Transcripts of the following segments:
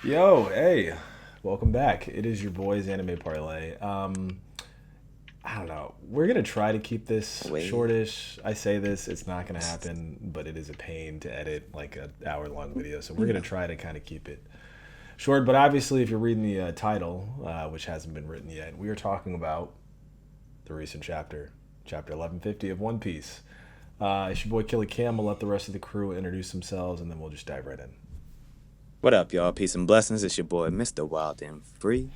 Yo, hey, welcome back. It is your boys Anime Parlay. I don't know. We're gonna try to keep this Wait. shortish. I say this, it's not gonna happen, but it is a pain to edit like an hour-long video. So we're gonna No. try to kind of keep it short. But obviously, if you're reading the title, which hasn't been written yet, we are talking about the recent chapter, chapter 1150 of One Piece. It's your boy Killy Cam. We'll let the rest of the crew introduce themselves, and then we'll just dive right in. What up, y'all? Peace and blessings. It's your boy, Mr. Wild and Free.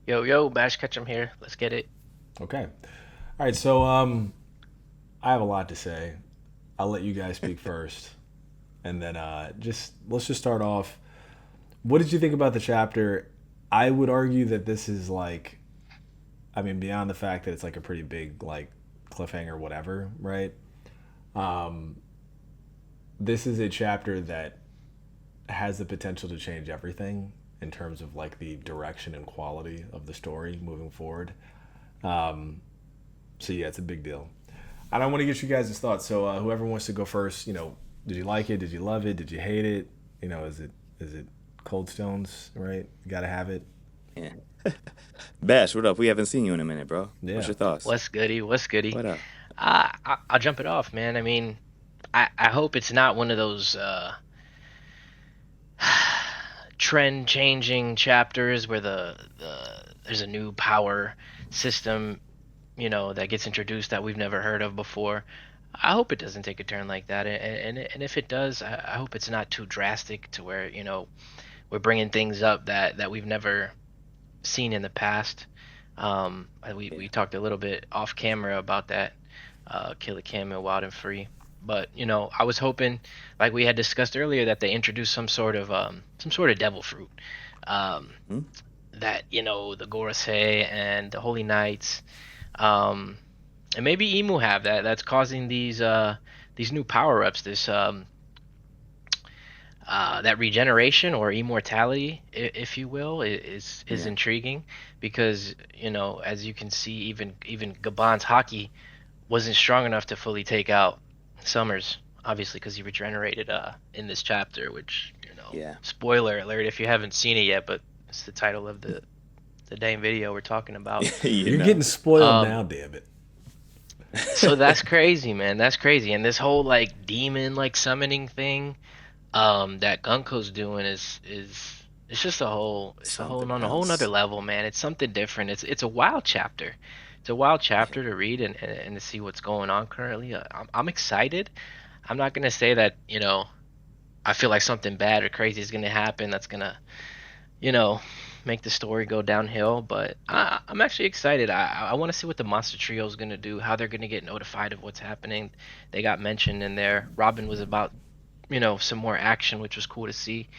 Yo, yo, Bash Ketchum here. Let's get it. Okay. All right. So I have a lot to say. I'll let you guys speak first, and then just let's just start off. What did you think about the chapter? I would argue that this is like, I mean, beyond the fact that it's like a pretty big like cliffhanger, whatever, right? Um, this is a chapter that has the potential to change everything in terms of like the direction and quality of the story moving forward. Um, so yeah, it's a big deal. And I want to get you guys' thoughts. So whoever wants to go first, did you like it? Did you love it? Did you hate it? Is it Cold Stones? Right? You gotta have it. Yeah. Bash, what up? We haven't seen you in a minute, bro. What's Yeah. your thoughts? What's goody? What's goody? What up? I'll jump it off, man. I mean, I hope it's not one of those trend changing chapters where there's a new power system, that gets introduced that we've never heard of before. I hope it doesn't take a turn like that, and if it does, I hope it's not too drastic to where we're bringing things up that we've never seen in the past. We Yeah. talked a little bit off camera about that, Killer Cam and Wild and Free. But I was hoping, like we had discussed earlier, that they introduced some sort of devil fruit. Um, Hmm? that the Gorosei and the Holy Knights, um, and maybe Emu have that's causing these new power ups. This that regeneration or immortality, if you will, is Yeah. intriguing because as you can see, even Gabon's hockey wasn't strong enough to fully take out Summers, obviously because he regenerated in this chapter, which Yeah. spoiler alert if you haven't seen it yet, but it's the title of the dang video we're talking about. you You're getting know. spoiled Um, now, damn it. so that's crazy, man. That's crazy, and this whole like demon like summoning thing that Gunko's doing is it's just a whole it's a whole Something on a whole nother else. level, man. It's something different. It's a wild chapter. It's a wild Yeah. chapter to read and to see what's going on currently. I'm excited. I'm not gonna say that I feel like something bad or crazy is gonna happen that's gonna you know make the story go downhill, but I'm actually excited. I want to see what the monster trio is gonna do, how they're gonna get notified of what's happening. They got mentioned in there. Robin was about some more action, which was cool to see.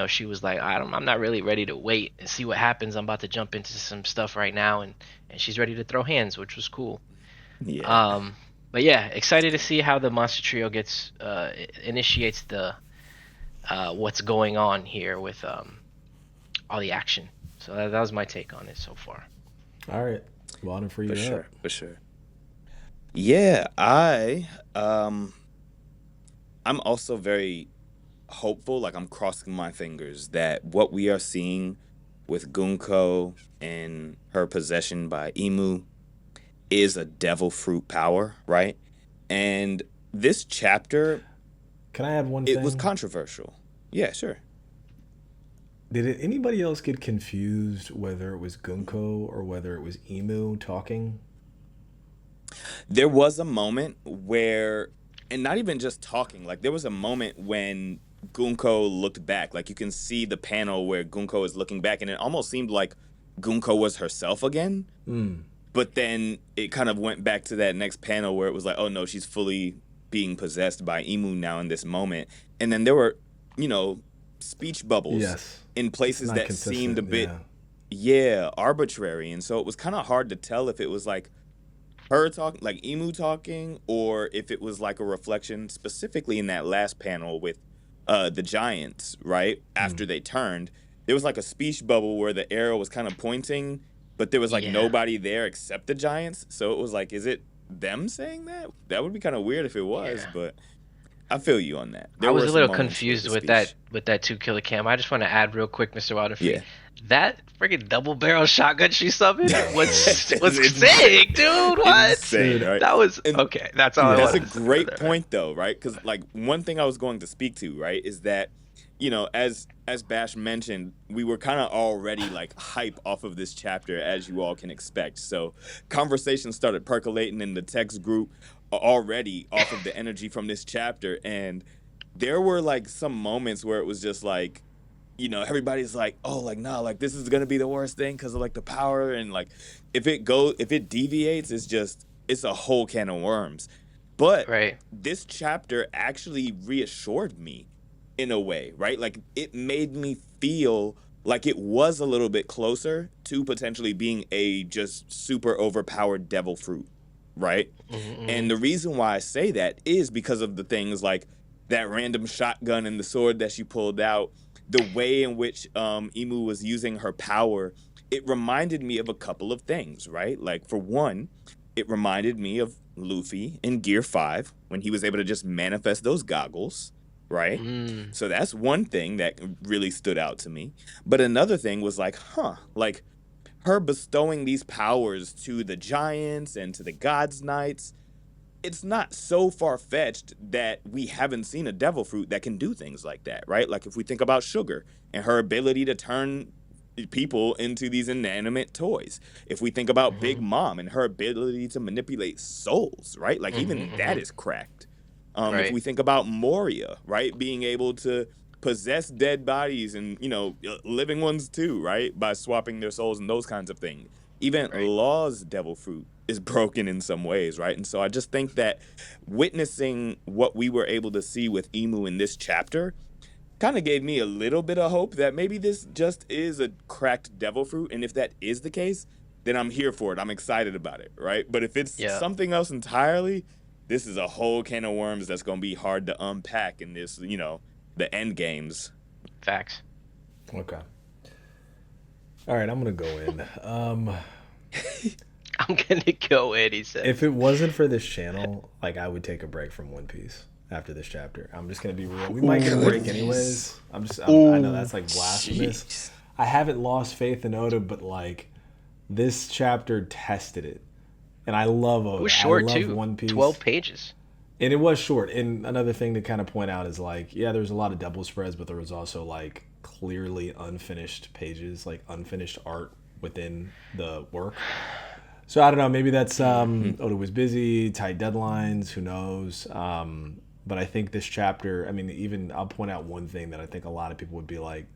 She was like, I'm not really ready to wait and see what happens. I'm about to jump into some stuff right now, and she's ready to throw hands, which was cool. Yeah. Um, but yeah, excited to see how the Monster Trio gets initiates the what's going on here with all the action. So that was my take on it so far. All right. Well, and for For you up. sure. For sure. Yeah, I'm also very hopeful, like I'm crossing my fingers that what we are seeing with Gunko and her possession by Emu is a devil fruit power, right? And this chapter, Can I add one it was thing? controversial. Yeah, sure. Anybody else get confused whether it was Gunko or whether it was Emu talking? There was a moment where, and not even just talking, like there was a moment when Gunko looked back. Like you can see the panel where Gunko is looking back, and it almost seemed like Gunko was herself again. Mm. But then it kind of went back to that next panel where it was like, oh no, she's fully being possessed by Emu now in this moment. And then there were, you know, speech bubbles Yes. in It's places not that seemed a consistent. bit, Yeah. yeah, arbitrary. And so it was kind of hard to tell if it was like her talking, like Emu talking, or if it was like a reflection specifically in that last panel with the giants, right? Mm. After they turned, there was like a speech bubble where the arrow was kind of pointing, but there was like Yeah, nobody there except the giants. So it was like, is it them saying that? That would be kind of weird if it was, yeah. but I feel you on that. I There was were a some little moments with confused the with speech. that 2 killer cam. I just want to add real quick, Mr. Wilder Free. Yeah. That freaking double barrel shotgun she summoned That was crazy. was It's sick, dude. What? insane, Dude, right? That was And okay. That's all I yeah. that's a wanted to say about great that, right? point, though, right? Because like one thing I was going to speak to, right, is that as Bash mentioned, we were kind of already like hype off of this chapter, as you all can expect. So conversations started percolating in the text group already off of the energy from this chapter, and there were like some moments where it was just like, everybody's like, oh, like, nah, like this is gonna be the worst thing because of like the power, and like if it deviates, it's a whole can of worms. But Right. this chapter actually reassured me in a way, right? Like it made me feel like it was a little bit closer to potentially being a just super overpowered devil fruit, right? Mm-hmm. And the reason why I say that is because of the things like that random shotgun and the sword that she pulled out, the way in which Emu was using her power. It reminded me of a couple of things, right? Like for one, it reminded me of Luffy in Gear 5 when he was able to just manifest those goggles, right? Mm. So that's one thing that really stood out to me. But another thing was like, like her bestowing these powers to the giants and to the gods knights, it's not so far-fetched that we haven't seen a devil fruit that can do things like that, right? Like if we think about Sugar and her ability to turn people into these inanimate toys. If we think about Big Mm-hmm. Mom and her ability to manipulate souls, right? Like even Mm-hmm. that Mm-hmm. is cracked. If Right. we think about Moria, right, being able to possess dead bodies and living ones too, right, by swapping their souls and those kinds of things. Even Right. Law's devil fruit is broken in some ways, right? And so I just think that witnessing what we were able to see with Emu in this chapter kind of gave me a little bit of hope that maybe this just is a cracked devil fruit. And if that is the case, then I'm here for it. I'm excited about it, right? But if it's Yeah. something else entirely, this is a whole can of worms that's going to be hard to unpack in this, the end games. Facts. Okay. All right, I'm gonna go in. I'm gonna go in. He said. If it wasn't for this channel, like I would take a break from One Piece after this chapter. I'm just gonna be real. We might get a break anyways. I know that's like blasphemous. Jeez. I haven't lost faith in Oda, but like this chapter tested it, and I love Oda. It was short I love too. One Piece. 12 pages. And it was short. And another thing to kind of point out is like, yeah, there's a lot of double spreads, but there was also like clearly unfinished pages, like unfinished art within the work. So I don't know. Maybe that's Oda was busy, tight deadlines. Who knows? But I think this chapter. I mean, even I'll point out one thing that I think a lot of people would be like,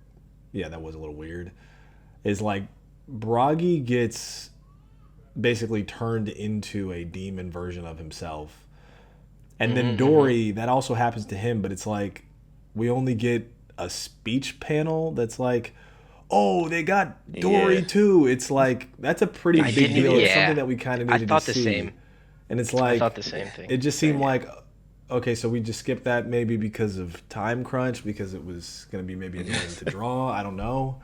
yeah, that was a little weird. Is like Bragi gets basically turned into a demon version of himself. And then Dory, that also happens to him, but it's like we only get a speech panel that's like, oh, they got Dory Yeah. too. It's like that's a pretty I big didn't deal. even- It's yeah. something that we kind of I needed thought to the see. same. And it's I like thought the same thing. it just seemed like okay, so we just skipped that maybe because of time crunch, because it was going to be maybe annoying to draw. I don't know.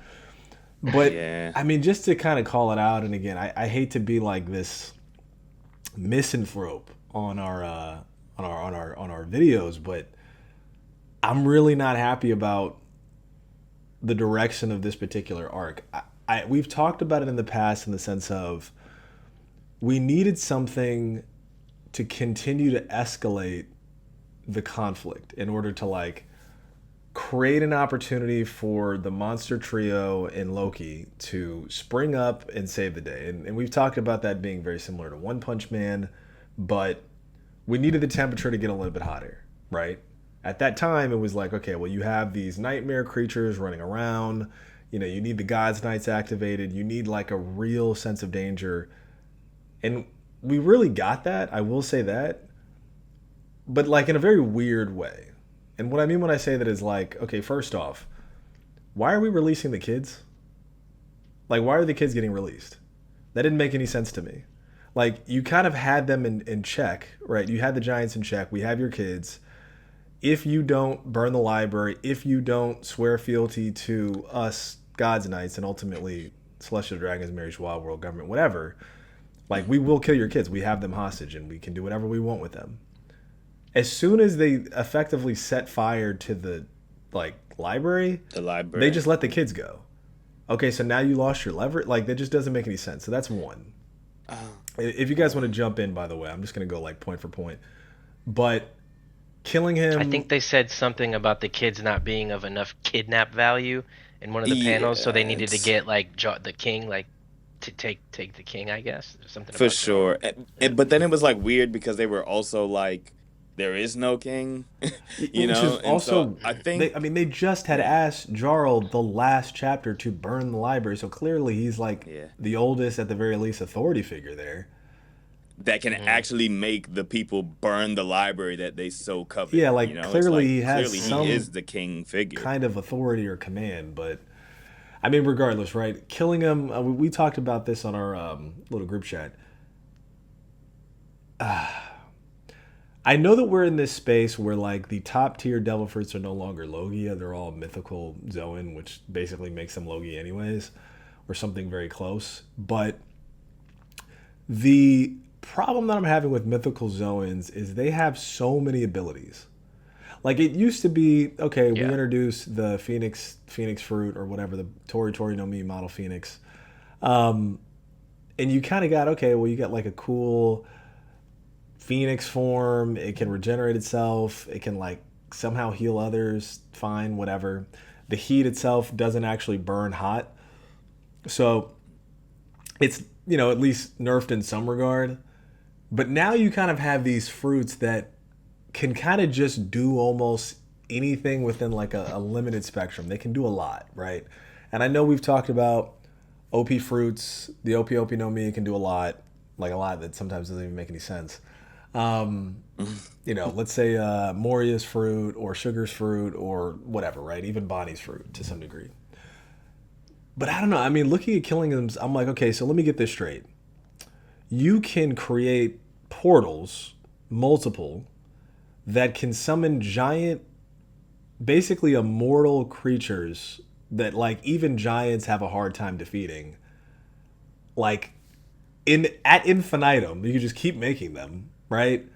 But Yeah. I mean, just to kind of call it out, and again, I hate to be like this misanthrope on our videos, but I'm really not happy about the direction of this particular arc. We've talked about it in the past in the sense of we needed something to continue to escalate the conflict in order to like create an opportunity for the monster trio and Loki to spring up and save the day. And we've talked about that being very similar to One Punch Man, but we needed the temperature to get a little bit hotter, right? At that time, it was like, okay, well, you have these nightmare creatures running around. You know, you need the God's Knights activated. You need like a real sense of danger. And we really got that. I will say that. But like in a very weird way. And what I mean when I say that is like, okay, first off, why are we releasing the kids? Like, why are the kids getting released? That didn't make any sense to me. Like, you kind of had them in check, right? You had the Giants in check. We have your kids. If you don't burn the library, if you don't swear fealty to us, God's Knights, and ultimately Celestial Dragons, Mary Schwab, World Government, whatever, like, we will kill your kids. We have them hostage, and we can do whatever we want with them. as soon as they effectively set fire to the like library, The they library. just let the kids go. Okay, so now you lost your lever. Like that just doesn't make any sense. So that's one. Oh, If you guys want to jump in, by the way, I'm just gonna go like point for point. But killing I him, think they said something about the kids not being of enough kidnap value in one of the panels, so they yeah, needed to it's get like the king, like to take the king, I guess, or something for about sure. Jarl. Yeah. But then it was like weird because they were also like, there is no king, which is and so also I they. think, I mean, they just had yeah, asked Jarl the last chapter to burn the library, so clearly he's like yeah, the oldest, at the very least, authority figure there. that can Hmm. actually make the people burn the library that they so covet. Yeah, like It's clearly like he has clearly he some is the king figure. kind of authority or command, but I mean, regardless, right? Killing him. We talked about this on our little group chat. I know that we're in this space where like the top tier devil fruits are no longer Logia; they're all mythical Zoan, which basically makes them Logia anyways, or something very close. But the problem that I'm having with mythical Zoans is they have so many abilities. Like it used to be, okay, we Yeah. introduced the Phoenix fruit or whatever, the Tori no Mi model Phoenix. Um, and you kind of got, okay, well, you got like a cool Phoenix form. It can regenerate itself. It can like somehow heal others. Fine, whatever. The heat itself doesn't actually burn hot. So it's, at least nerfed in some regard. But now you kind of have these fruits that can kind of just do almost anything within like a limited spectrum. They can do a lot, right? And I know we've talked about OP fruits. The OP no Mi can do a lot, like a lot that sometimes doesn't even make any sense. Um, let's say Moria's fruit or Sugar's fruit or whatever, right? Even Bonnie's fruit to some degree. But I don't know. I mean, looking at killing them, I'm like, okay, so let me get this straight. You can create portals, multiple, that can summon giant, basically immortal creatures that like even giants have a hard time defeating. Like in at infinitum, you can just keep making them, right?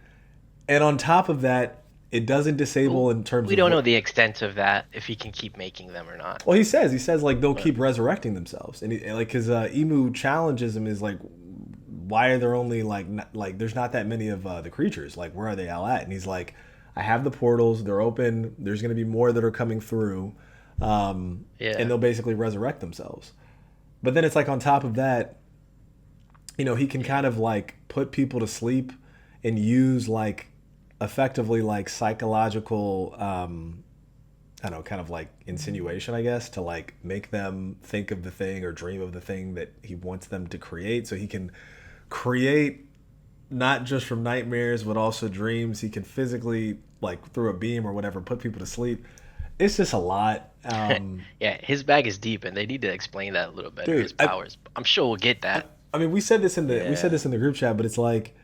And on top of that, it doesn't Well, disable in terms we of don't know what. the extent of that if he can keep making them or not. Well, he says like they'll But keep resurrecting themselves, and like his Emu challenges him is like, why are there only like like there's not that many of the creatures? Like where are they all at? And he's like, I have the portals, they're open. There's going to be more that are coming through, and yeah, they'll basically resurrect themselves. But then it's like on top of that, he can kind of like put people to sleep and use like effectively like psychological I don't know, kind of like insinuation, I guess, to like make them think of the thing or dream of the thing that he wants them to create. So he can create not just from nightmares, but also dreams. He can physically, like through a beam or whatever, put people to sleep. It's just a lot. yeah, his bag is deep, and they need to explain that a little better. His Dude, I, powers. I'm sure we'll get that. I mean, we said Yeah, this in the group chat, but it's like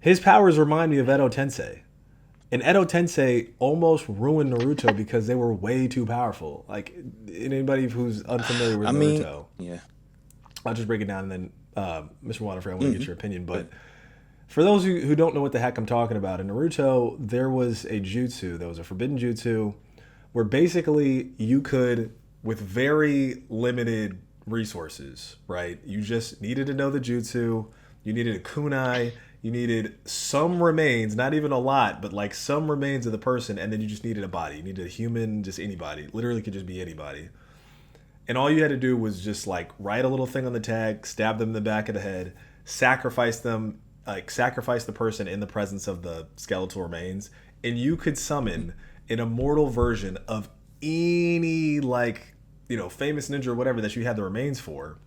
his powers remind me of Edo Tensei. And Edo Tensei almost ruined Naruto because they were way too powerful. Like anybody who's unfamiliar with I mean, Naruto, yeah. I'll just break it down and then Mr. Waterfrey, I want to get Hmm. your opinion. But for those who don't know what the heck I'm talking about, in Naruto, there was a jutsu, there was a forbidden jutsu, where basically you could, with very limited resources, right? You just needed to know the jutsu, you needed a kunai, you needed some remains, not even a lot, but like some remains of the person, and then you just needed a body. You needed a human, just anybody. Literally could just be anybody. And all you had to do was just like write a little thing on the tag, stab them in the back of the head, sacrifice them, like sacrifice the person in the presence of the skeletal remains, and you could summon an immortal version of any like famous ninja or whatever that you had the remains for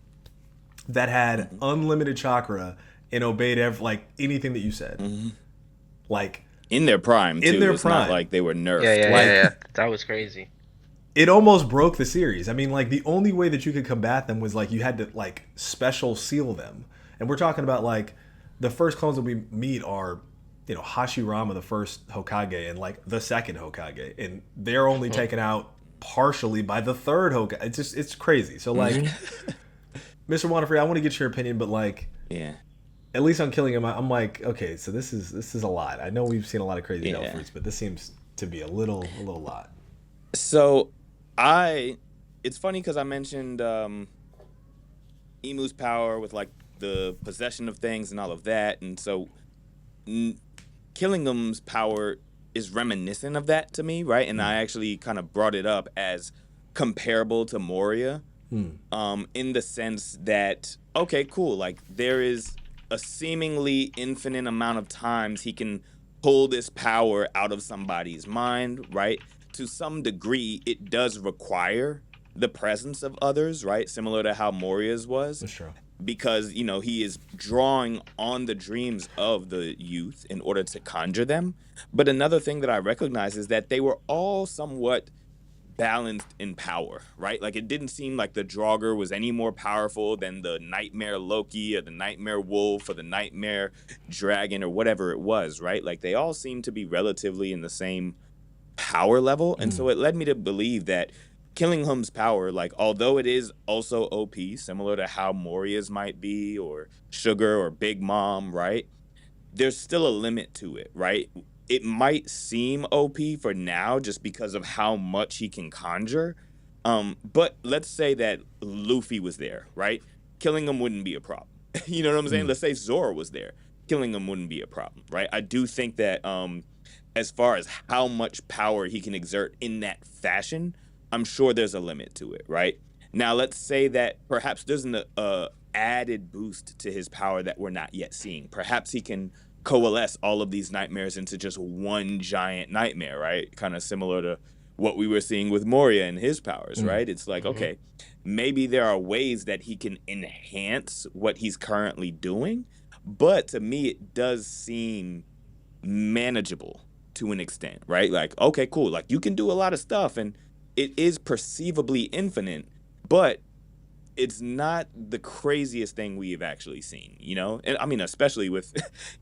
that had unlimited chakra and obeyed like anything that you said. Like In their prime in too. their It's not prime. like they were Yeah, nerfed. yeah, yeah, Like yeah. That was crazy. it almost broke the series. I mean, like the only way that you could combat them was like you had to like special seal them. And we're talking about like the first clones that we meet are, Hashirama, the first Hokage, and like the second Hokage, and they're only taken out partially by the third Hokage. It's crazy. So like, Mr. Wanafree, I want to get your opinion, but like, Yeah. at least on Killing Him, I'm like, okay, so this is a lot. I know we've seen a lot of crazy devil Yeah. fruits, but this seems to be a little lot. So I, it's funny because I mentioned Emu's power with like the possession of things and all of that, and so n- Killingham's power is reminiscent of that to me, right? And I actually kind of brought it up as comparable to Moria, in the sense that okay, cool, like there is a seemingly infinite amount of times he can pull this power out of somebody's mind, right? To some degree, it does require the presence of others, right? Similar to how Moria's was, That's true. because he is drawing on the dreams of the youth in order to conjure them. But another thing that I recognize is that they were all somewhat balanced in power, right? Like it didn't seem like the Draugr was any more powerful than the Nightmare Loki or the Nightmare Wolf or the Nightmare Dragon or whatever it was, right? Like they all seemed to be relatively in the same power level. And so it led me to believe that Killingham's power, like although it is also OP, similar to how Moria's might be, or Sugar or Big Mom, right? There's still a limit to it, right? It might seem OP for now just because of how much he can conjure. But let's say that Luffy was there, right? Killing him wouldn't be a problem. You know what I'm saying? Let's say Zoro was there. Killing him wouldn't be a problem, right? I do think that as far as how much power he can exert in that fashion, I'm sure there's a limit to it, right? Now, let's say that perhaps there's an added boost to his power that we're not yet seeing. Perhaps he can coalesce all of these nightmares into just one giant nightmare, right? Kind of similar to what we were seeing with Moria and his powers, right? It's like, okay, maybe there are ways that he can enhance what he's currently doing, but to me, it does seem manageable to an extent, right? Like, okay, cool. Like you can do a lot of stuff and it is perceivably infinite, but it's not the craziest thing we have actually seen, you know? And I mean, especially with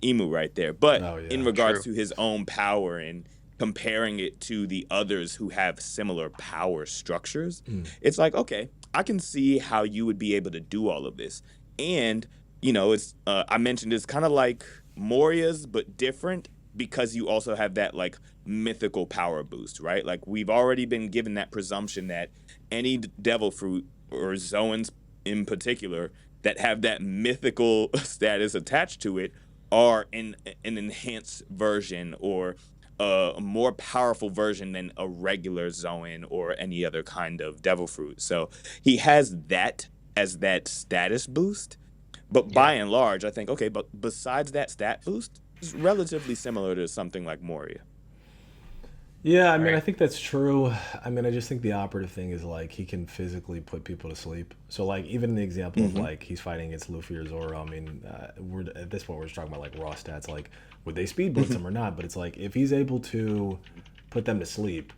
Emu right there. But Oh in yeah. regards True. to his own power and comparing it to the others who have similar power structures, it's like, okay, I can see how you would be able to do all of this. And, it's, I mentioned it's kind of like Moria's, but different because you also have that like mythical power boost, right? Like we've already been given that presumption that any devil fruit or Zoans in particular that have that mythical status attached to it are in an enhanced version or a more powerful version than a regular Zoan or any other kind of devil fruit. So he has that as that status boost. But Yeah. by and large, I think, okay, but besides that stat boost, it's relatively similar to something like Moria. Yeah, I mean, I Right. think that's true. I mean, I just think the operative thing is like he can physically put people to sleep. So like even the example of Mm-hmm. like he's fighting against Luffy or Zoro. I mean, we're at this point we're just talking about like raw stats. Like would they speed blitz Mm-hmm. him or not? But it's like if he's able to put them to sleep,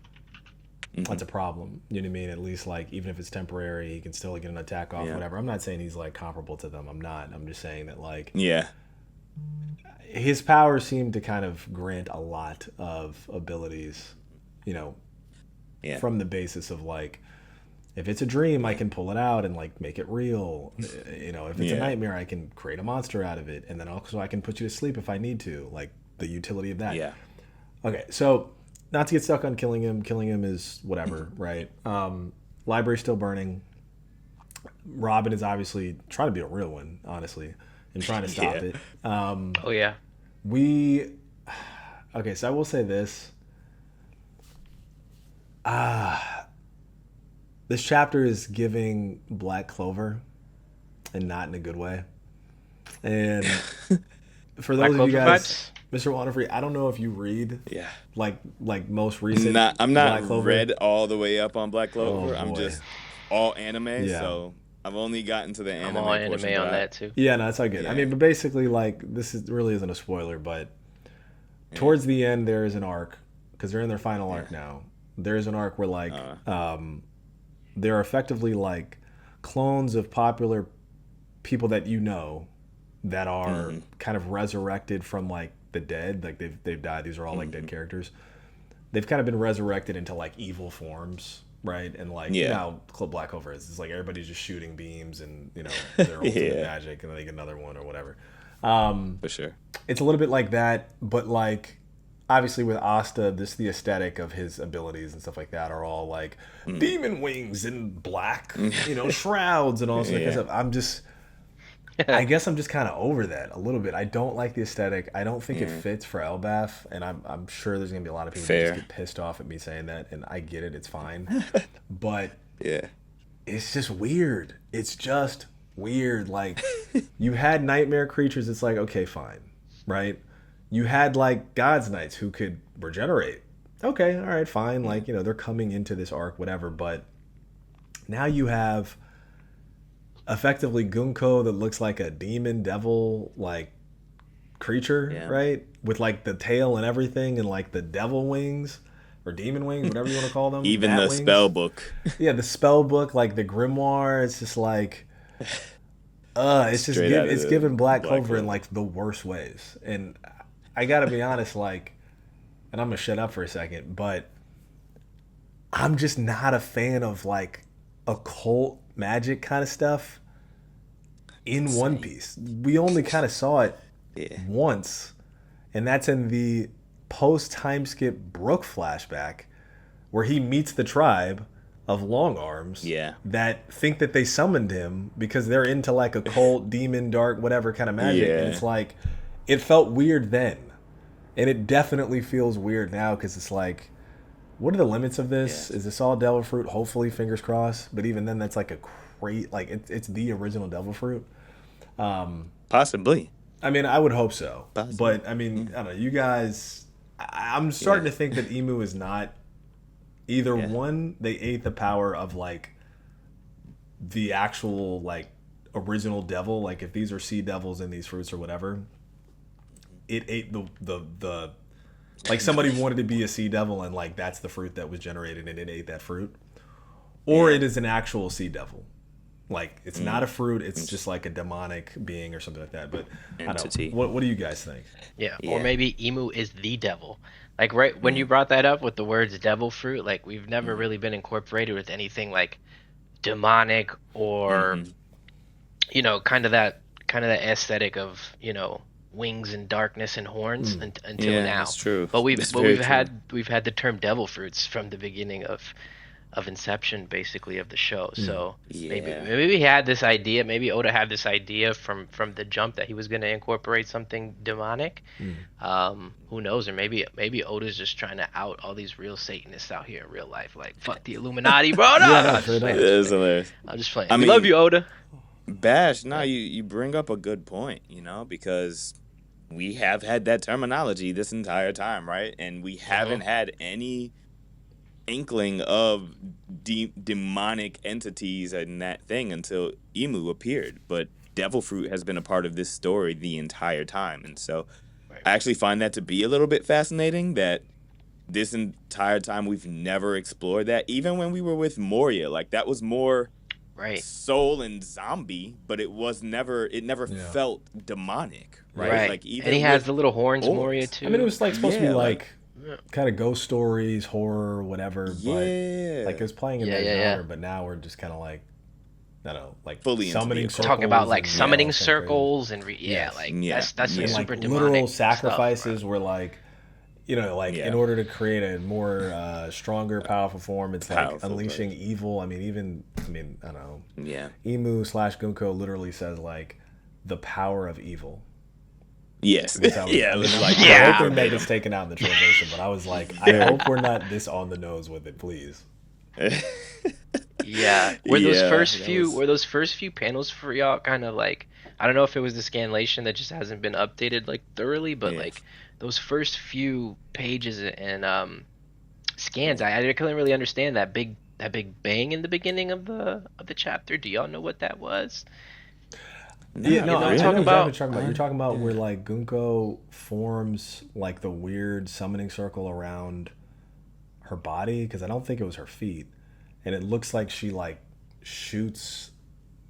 Mm-hmm. that's a problem. You know what I mean? At least like even if it's temporary, he can still get an attack off. Yeah. Whatever. I'm not saying he's like comparable to them. I'm not. I'm just saying that like Yeah. his powers seem to kind of grant a lot of abilities. You know, Yeah. from the basis of like if it's a dream I Yeah. can pull it out and like make it real. If it's a Yeah. nightmare I can create a monster out of it, and then also I can put you to sleep if I need to, like the utility of that. Yeah. Okay, so not to get stuck on Killing him is whatever, right? Library's still burning. Robin is obviously trying to be a real one, honestly, and trying to stop Yeah. it. Oh yeah. We okay, so I will say this. This chapter is giving Black Clover, and not in a good way. And for Black those of you Clover guys, vibes. Mr. Waterfree, I don't know if you read Yeah. like most recent I'm not Black Clover. read all the way up on Black Oh Clover. I'm boy, just all anime, yeah, so I've only gotten to the I'm all anime portion, anime but on that too. yeah. No, it's not good. I yeah, mean, but basically, like really isn't a spoiler, but yeah, towards the end there is an arc because they're in their final yeah. arc now. There's an arc where like Uh, they're effectively like clones of popular people that that are mhm. kind of resurrected from like the dead, like they've died. These are all like dead Mhm. characters. They've kind of been resurrected into like evil forms, right? And like Yeah. now Club Black Clover is it's like everybody's just shooting beams and their ultimate Yeah. magic, and then they get another one or whatever. For sure. It's a little bit like that, but like obviously with Asta, the aesthetic of his abilities and stuff like that are all like demon wings and black, shrouds and all sorts of stuff. I guess I'm just kind of over that a little bit. I don't like the aesthetic. I don't think it fits for Elbaf, and I'm sure there's gonna be a lot of people that just get pissed off at me saying that, and I get it. It's fine, but it's just weird. It's just weird. Like you had nightmare creatures. It's like okay, fine, right? You had like God's Knights who could regenerate. Okay, all right, fine. Like they're coming into this arc, whatever. But now you have effectively Gunko that looks like a demon devil like creature, right? With like the tail and everything and like the devil wings or demon wings, whatever you want to call them. Even the spell book. Yeah, the spell book, like the grimoire, it's just like it's giving Black Clover in like the worst ways. And I got to be honest, like, and I'm going to shut up for a second, but I'm just not a fan of like occult magic kind of stuff in One Piece. We only kind of saw it once, and that's in the post time skip Brook flashback where he meets the tribe of long arms that think that they summoned him because they're into like occult, demon, dark, whatever kind of magic. And it's like, it felt weird then, and it definitely feels weird now because it's like, what are the limits of this? Is this all devil fruit? Hopefully, fingers crossed. But even then, that's like a great, like it's the original devil fruit. Possibly. I mean, I would hope so. Possibly. But I mean, I don't know. You guys, I'm starting to think that Emu is not either one. They ate the power of like the actual like original devil. Like if these are sea devils in these fruits or whatever, it ate the like somebody wanted to be a sea devil and like that's the fruit that was generated and it ate that fruit. Or it is an actual sea devil. Like it's not a fruit, it's just like a demonic being or something like that. But entity. I don't know. What do you guys think? Yeah. Or maybe Emu is the devil. Like right when you brought that up with the words devil fruit, like we've never really been incorporated with anything like demonic or kind of that aesthetic of, wings and darkness and horns until now. That's true. But we've had the term devil fruits from the beginning of inception, basically, of the show. So maybe we had this idea. Maybe Oda had this idea from the jump that he was going to incorporate something demonic. Who knows? Or maybe Oda's just trying to out all these real Satanists out here in real life. Like fuck the Illuminati, bro. No, I'm just playing. I mean, love you, Oda. Bash, you bring up a good point, because we have had that terminology this entire time, right? And we haven't had any inkling of demonic entities and that thing until Emu appeared. But devil fruit has been a part of this story the entire time. And so I actually find that to be a little bit fascinating that this entire time we've never explored that. Even when we were with Moria, like that was more soul and zombie, but it never felt demonic, right? Like even and he has the little horns, Moria too. I mean, it was like supposed to be like kind of ghost stories, horror, whatever. But like it was playing in that genre. But now we're just kind of like, I don't know, like fully summoning circles. Talking about like summoning circles and that's and super like demonic literal sacrifices stuff, were like. In order to create a more stronger, powerful form, it's like unleashing evil. I don't know. Yeah. Emu/Gunko literally says like the power of evil. Yes. I was like, I hope they it's taken out in the translation, but I was like, I hope we're not this on the nose with it, please. Were those first few panels for y'all kind of like, I don't know if it was the scanlation that just hasn't been updated like thoroughly, but like those first few pages and scans, I couldn't really understand that big bang in the beginning of the chapter. Do y'all know what that was? You're talking about where like Gunko forms like the weird summoning circle around her body, because I don't think it was her feet, and it looks like she like shoots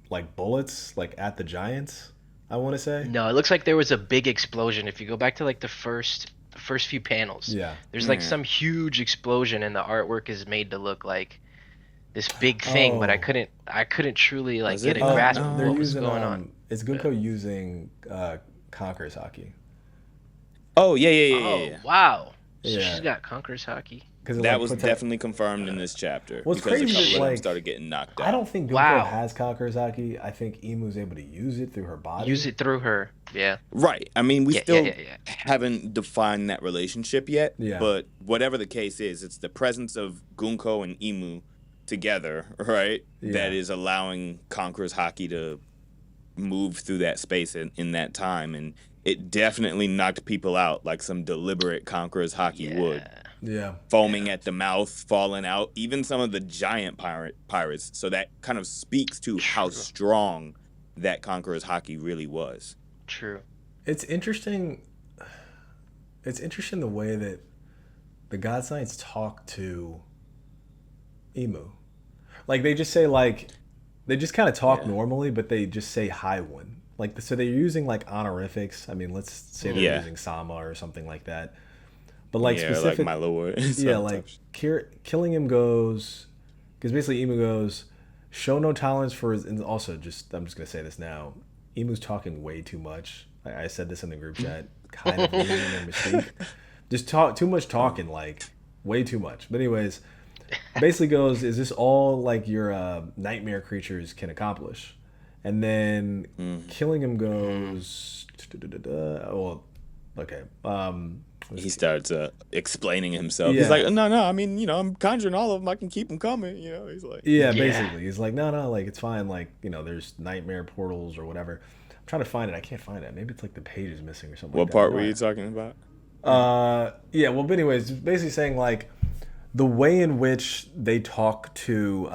like bullets like at the giants. I want to say. No, it looks like there was a big explosion. If you go back to like the first few panels, there's like some huge explosion, and the artwork is made to look like this big thing. But I couldn't truly like get a grasp of what was going on. Is Gunko using conquers Haki. Oh yeah, yeah, yeah, yeah, Oh yeah. wow. So she's Yeah, got Conqueror's Haki. because it That like was puts her. definitely confirmed in this chapter What's because a crazy that couple of them like started getting knocked I out. don't think Gunko Wow. has conquers Haki. I think Imu's able to use it through her Use body. it through her. Yeah. Right. I mean, we Yeah. Yeah. still Yeah. Yeah. haven't defined that relationship yet, Yeah, but whatever the case is, it's the presence of Gunko and Imu together, right? That yeah, is allowing Conqueror's Haki to move through that space in that time. And it definitely knocked people out like some deliberate Conqueror's Haki would. Yeah. yeah. Foaming Yeah. at the mouth, falling out, even some of the giant pirates. So that kind of speaks to how True. strong that Conqueror's Haki really was. True. It's interesting. It's interesting the way that the God Knights talk to Imu. Like they just say like they just kind of talk Yeah. normally, but they just say hi one. Like so they're using like honorifics. I mean, let's say they're Mm. Yeah. using Sama or something like that. But like Yeah, like specific, my lord. yeah, Some like type killing him goes because basically Imu goes show no tolerance for his. And also, just I'm just gonna say this now. Emu's talking way too much. I said this in the group chat. Kind of losing their mystique. Just talk too much talking, like way too much. But anyways, basically goes, is this all like your nightmare creatures can accomplish? And then killing him goes. Well, okay. he starts explaining himself. Yeah. He's like, no, I mean, I'm conjuring all of them. I can keep them coming. He's like, Yeah, Yeah. basically. He's like, no, like, it's fine. Like, there's nightmare portals or whatever. I'm trying to find it. I can't find it. Maybe it's like the page is missing or something what like that. part were you talking about? Yeah, well, but anyways, basically saying, like, the way in which they talk to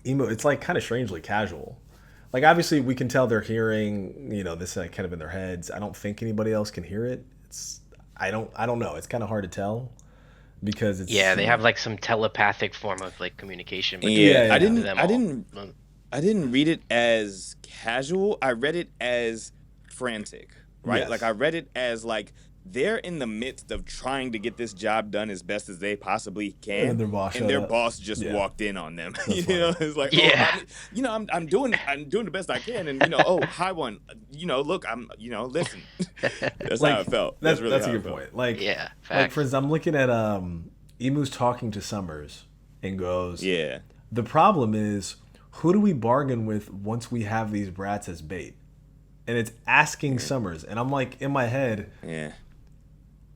Emo, it's, like, kind of strangely casual. Like, obviously, we can tell they're hearing, this kind of in their heads. I don't think anybody else can hear it. I don't know. It's kind of hard to tell because it's Yeah, they have like some telepathic form of like communication between Yeah, yeah. I didn't read it as casual. I read it as frantic, right? Yes. Like I read it as like they're in the midst of trying to get this job done as best as they possibly can, And then their boss showed up. boss just Yeah. walked in on them. That's It's like, Yeah. I'm doing the best I can, and hi one, look, listen. That's Like, how it felt. That's really a how it good felt. point. Like, Yeah, like facts. for instance, I'm looking at Emu's talking to Summers and goes, Yeah, the problem is, who do we bargain with once we have these brats as bait? And it's asking Summers, and I'm like in my head, yeah.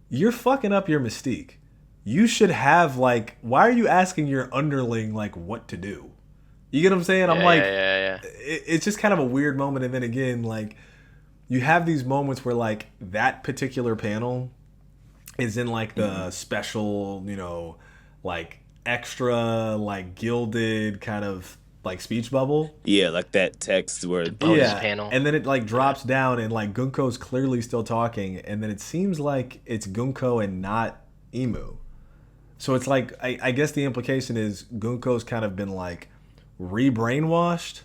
you're fucking up your mystique. You should have like, why are you asking your underling like what to do? You get what I'm saying? I'm Yeah, like, yeah. it's just kind of a weird moment. And then again, like, you have these moments where like that particular panel is in like the special, like extra, like gilded kind of like speech bubble. Yeah, like that text where Bonus panel. And then it like drops down and like Gunko's clearly still talking, and then it seems like it's Gunko and not Emu. So it's like I guess the implication is Gunko's kind of been like re-brainwashed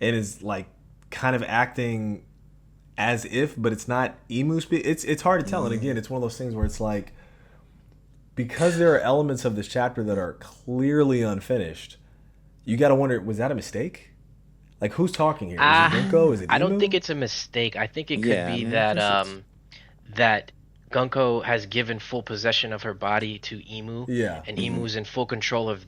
and is like kind of acting as if, but it's not Emu speak. It's hard to tell. And again, it's one of those things where it's like, because there are elements of this chapter that are clearly unfinished, you got to wonder, was that a mistake? Like, who's talking here? Is it Gunko? Is it Emu? I don't think it's a mistake. I think it could Yeah, be man, that I think that Gunko has given full possession of her body to Emu. Yeah. And Emu's in full control of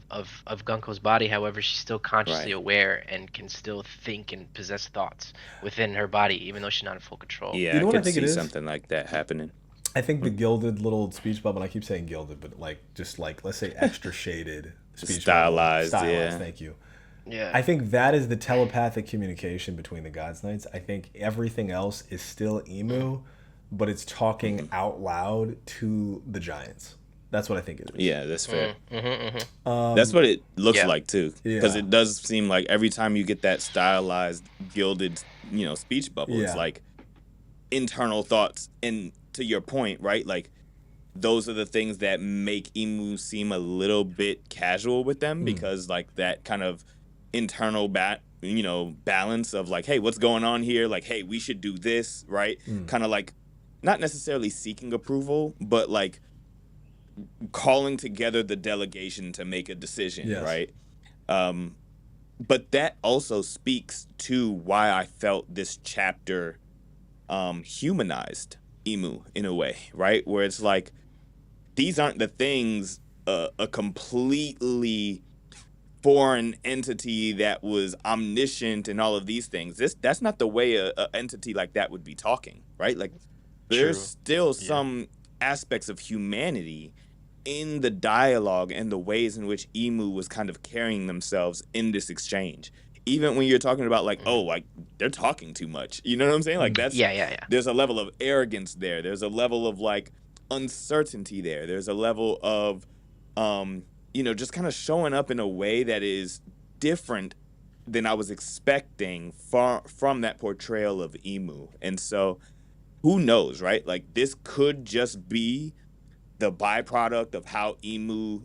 Gunko's body. However, she's still consciously Right. aware and can still think and possess thoughts within her body, even though she's not in full control. Yeah, You know I what I could think it see is? something like that happening. I think the gilded little speech bubble, and I keep saying gilded, but like, just like, let's say extra shaded speech Stylized, bubble. yeah. Thank you. Yeah. I think that is the telepathic communication between the Gods Knights. I think everything else is still Emu, but it's talking out loud to the giants. That's what I think it is. Yeah, that's fair. Mm-hmm. That's what it looks Yeah. like too, because Yeah. it does seem like every time you get that stylized, gilded, speech bubble, Yeah. it's like internal thoughts. And to your point, right? Like those are the things that make Emu seem a little bit casual with them, because like that kind of internal balance of like, hey, what's going on here? Like, hey, we should do this, right? Kind of like not necessarily seeking approval, but like calling together the delegation to make a decision, Yes. right? But that also speaks to why I felt this chapter humanized Emu in a way, right? Where it's like these aren't the things a completely foreign entity that was omniscient and all of these things. That's not the way a entity like that would be talking, right? Like there's True. still Yeah. some aspects of humanity in the dialogue and the ways in which Emu was kind of carrying themselves in this exchange. Even when you're talking about like, oh, Mhm. like they're talking too much. You know what I'm saying? Like that's Yeah, yeah, yeah. there's a level of arrogance there. There's a level of like uncertainty there. There's a level of just kind of showing up in a way that is different than I was expecting from that portrayal of Emu. And so who knows, right? Like this could just be the byproduct of how Emu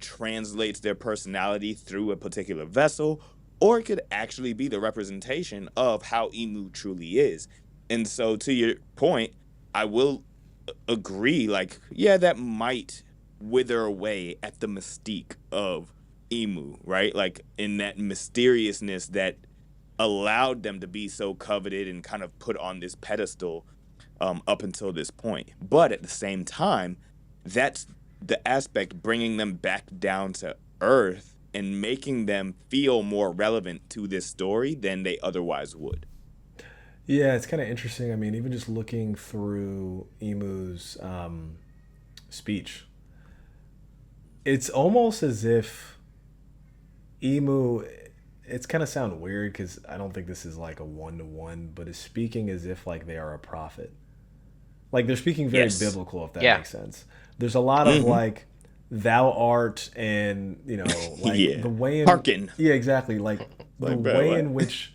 translates their personality through a particular vessel, or it could actually be the representation of how Emu truly is. And so, to your point, I will agree. Like, yeah, that might wither away at the mystique of Emu, right? Like, in that mysteriousness that allowed them to be so coveted and kind of put on this pedestal up until this point. But at the same time, that's the aspect bringing them back down to earth and making them feel more relevant to this story than they otherwise would. Yeah, it's kind of interesting. I mean, even just looking through Emu's speech, it's almost as if Emu. It's kind of sound weird because I don't think this is like a one to one, but is speaking as if like they are a prophet. Like they're speaking very Yes. biblical, if that Yeah. makes sense. There's a lot of Hmm. like thou art, and like Yeah. the way in, Hearken. yeah, exactly, like the Like, bro, way what? in which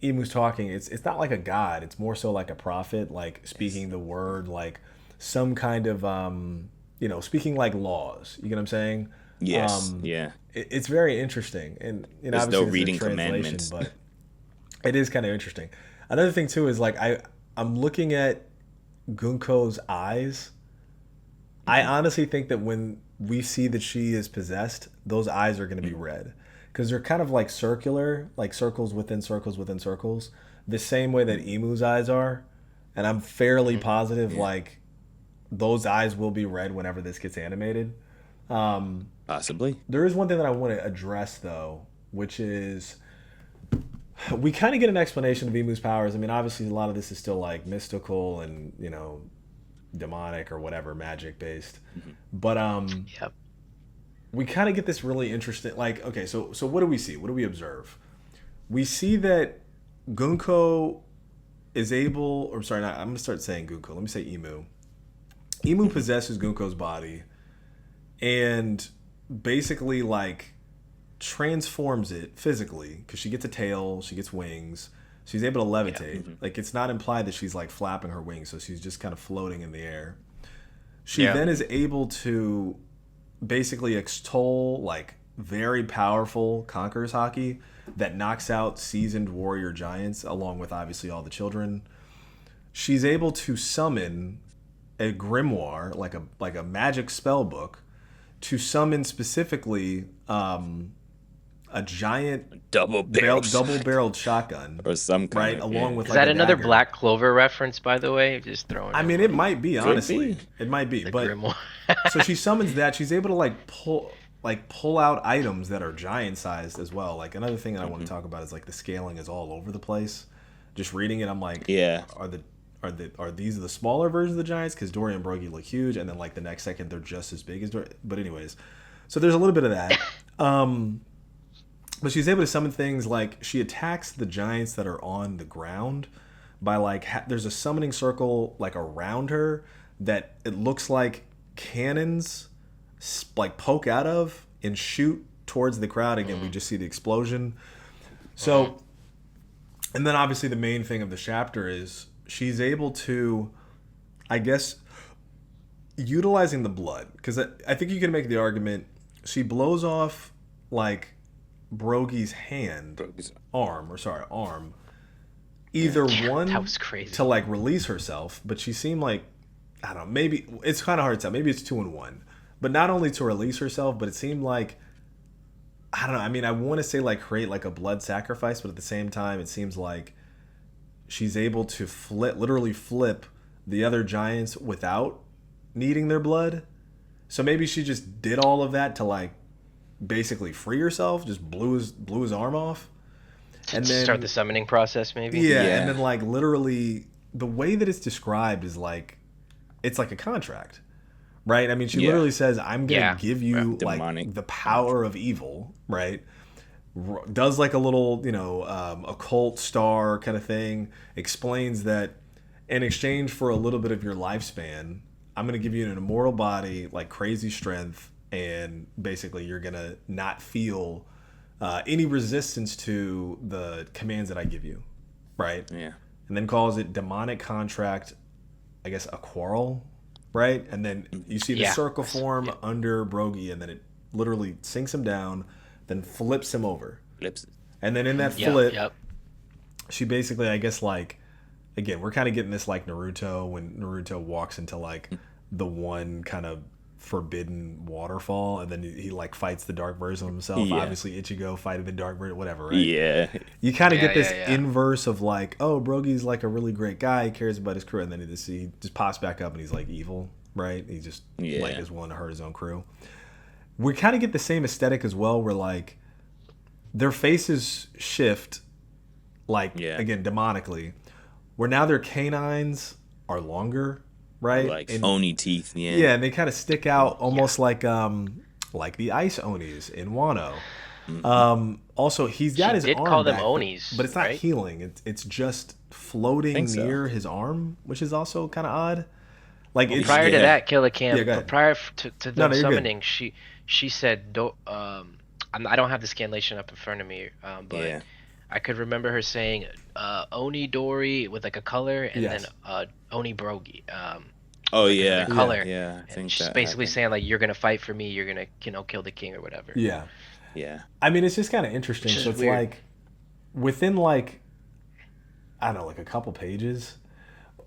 Emu's talking, it's not like a god, it's more so like a prophet, like Yes. speaking the word, like some kind of speaking like laws, you get what I'm saying? Yes. um Yeah. it's very interesting, and There's no obviously this is a reading translation, commandments. but it is kind of interesting. Another thing too is like I'm looking at Gunko's eyes. I Hmm. honestly think that when we see that she is possessed, those eyes are going to be red because they're kind of like circular, like circles within circles within circles, the same way that Emu's eyes are. And I'm fairly Hmm. positive Yeah. like those eyes will be red whenever this gets animated. Um, Possibly. there is one thing that I want to address though, which is we kind of get an explanation of Emu's powers. I mean, obviously a lot of this is still like mystical and demonic or whatever, magic based. Hmm. But Yep. we kind of get this really interesting, like, okay, so what do we see? What do we observe? We see that Gunko is able, or sorry, not, I'm gonna start saying Gunko. Let me say Emu. Emu Hmm. possesses Gunko's body and basically like transforms it physically because she gets a tail, she gets wings, she's able to Yeah. levitate. Hmm. Like it's not implied that she's like flapping her wings, so she's just kind of floating in the air. She Yeah. then Hmm. is able to basically extol like very powerful conquerors hockey that knocks out seasoned warrior giants along with obviously all the children. She's able to summon a grimoire, like a magic spell book, to summon specifically a giant Double barrel double shot barreled shotgun, or some kind right, of, along yeah. with Is like that a another dagger. Black Clover reference, by the way? Just throwing I in mean, it like might be, Could be. honestly, it might be, the but grimoire. so she summons that. She's able to pull out items that are giant sized as well. Like another thing that I want Hmm. to talk about is like the scaling is all over the place. Just reading it, I'm like, Yeah. are these the smaller versions of the giants? Because Dory and Brogy look huge, and then like the next second they're just as big as Dory. But anyways, so there's a little bit of that. Um, but she's able to summon things like she attacks the giants that are on the ground by like there's a summoning circle like around her that it looks like cannons like poke out of and shoot towards the crowd. Again, we Mm, just see the explosion. mhm. So, and then obviously the main thing of the chapter is she's able to, I guess, utilizing the blood because I think you can make the argument she blows off like Brogy's hand, arm, or sorry, arm, either Yeah, that one was to crazy. like release herself, but she seemed like, I don't know, maybe it's kind of hard to tell. Maybe it's two in one, but not only to release herself, but it seemed like, I don't know. I mean, I want to say like create like a blood sacrifice, but at the same time, it seems like she's able to literally flip the other giants without needing their blood. So maybe she just did all of that to like basically free herself, just blew his arm off. And then start the summoning process, maybe. Yeah, and then like literally the way that it's described is like it's like a contract, right? I mean, she literally says, "I'm gonna give you like the power of evil," right? Does like a little, occult star kind of thing. Explains that in exchange for a little bit of your lifespan, I'm gonna give you an immortal body, like crazy strength, and basically you're gonna not feel any resistance to the commands that I give you, right? Yeah. And then calls it demonic contract, I guess a quarrel, right? And then you see the circle form under Brogy, and then it literally sinks him down, then flips him over. And then in that flip, she basically, I guess, like, again, we're kind of getting this like Naruto, when Naruto walks into like the one kind of forbidden waterfall, and then he like fights the dark version of himself. Obviously Ichigo fighting the dark version, whatever, right? You kind of get this inverse of like, oh, Brogy's like a really great guy, he cares about his crew, and then he just pops back up and he's like evil, right? He just like is willing to hurt his own crew. We kind of get the same aesthetic as well, where like their faces shift, like again demonically, where now their canines are longer, right? Like Oni teeth, Yeah, and they kind of stick out almost like the ice Onis in Wano. Also, he's got his arm call them back, Onis, but it's not right? healing. It's just floating near his arm, which is also kind of odd. Like prior to that, Killer Cam, prior to them summoning, good. she said, I don't have the scanlation up in front of me, but I could remember her saying Oni Dori with like a color, and then Oni Brogy. Color. Yeah. I think she's basically saying like, you're gonna fight for me, you're gonna kill the king or whatever. Yeah. Yeah. I mean, it's just kind of interesting. So it's weird. Like within like, I don't know, like a couple pages,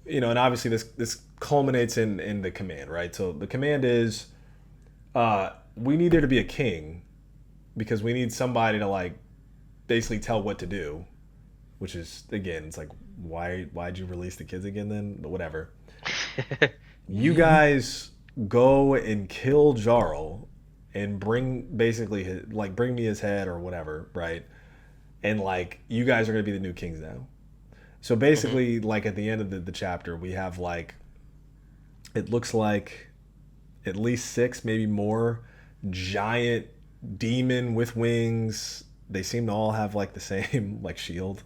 and obviously this culminates in the command, right? So the command is, we need there to be a king, because we need somebody to like basically tell what to do, which is, again, it's like, why'd you release the kids again then? But whatever. You guys go and kill Jarl and bring me his head or whatever, right? And like, you guys are gonna be the new kings now. So basically, like at the end of the chapter, we have like, it looks like at least 6, maybe more, giant demon with wings. They seem to all have like the same like shield,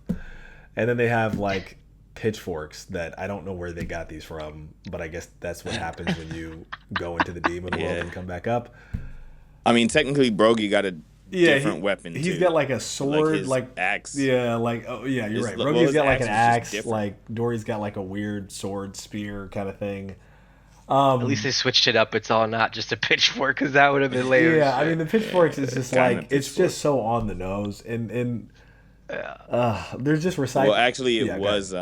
and then they have like pitchforks that I don't know where they got these from, but I guess that's what happens when you go into the demon world and come back up. I mean, technically, Brogy got a different weapon. He's got like a sword, like axe. Yeah, like you're right. Brogy's got like an axe. Like Dory's got like a weird sword spear kind of thing. At least they switched it up. It's all not just a pitchfork, because that would have been later. Yeah, I mean the pitchforks is just like, it's just so on the nose, and they're just reciting. Well, actually, it was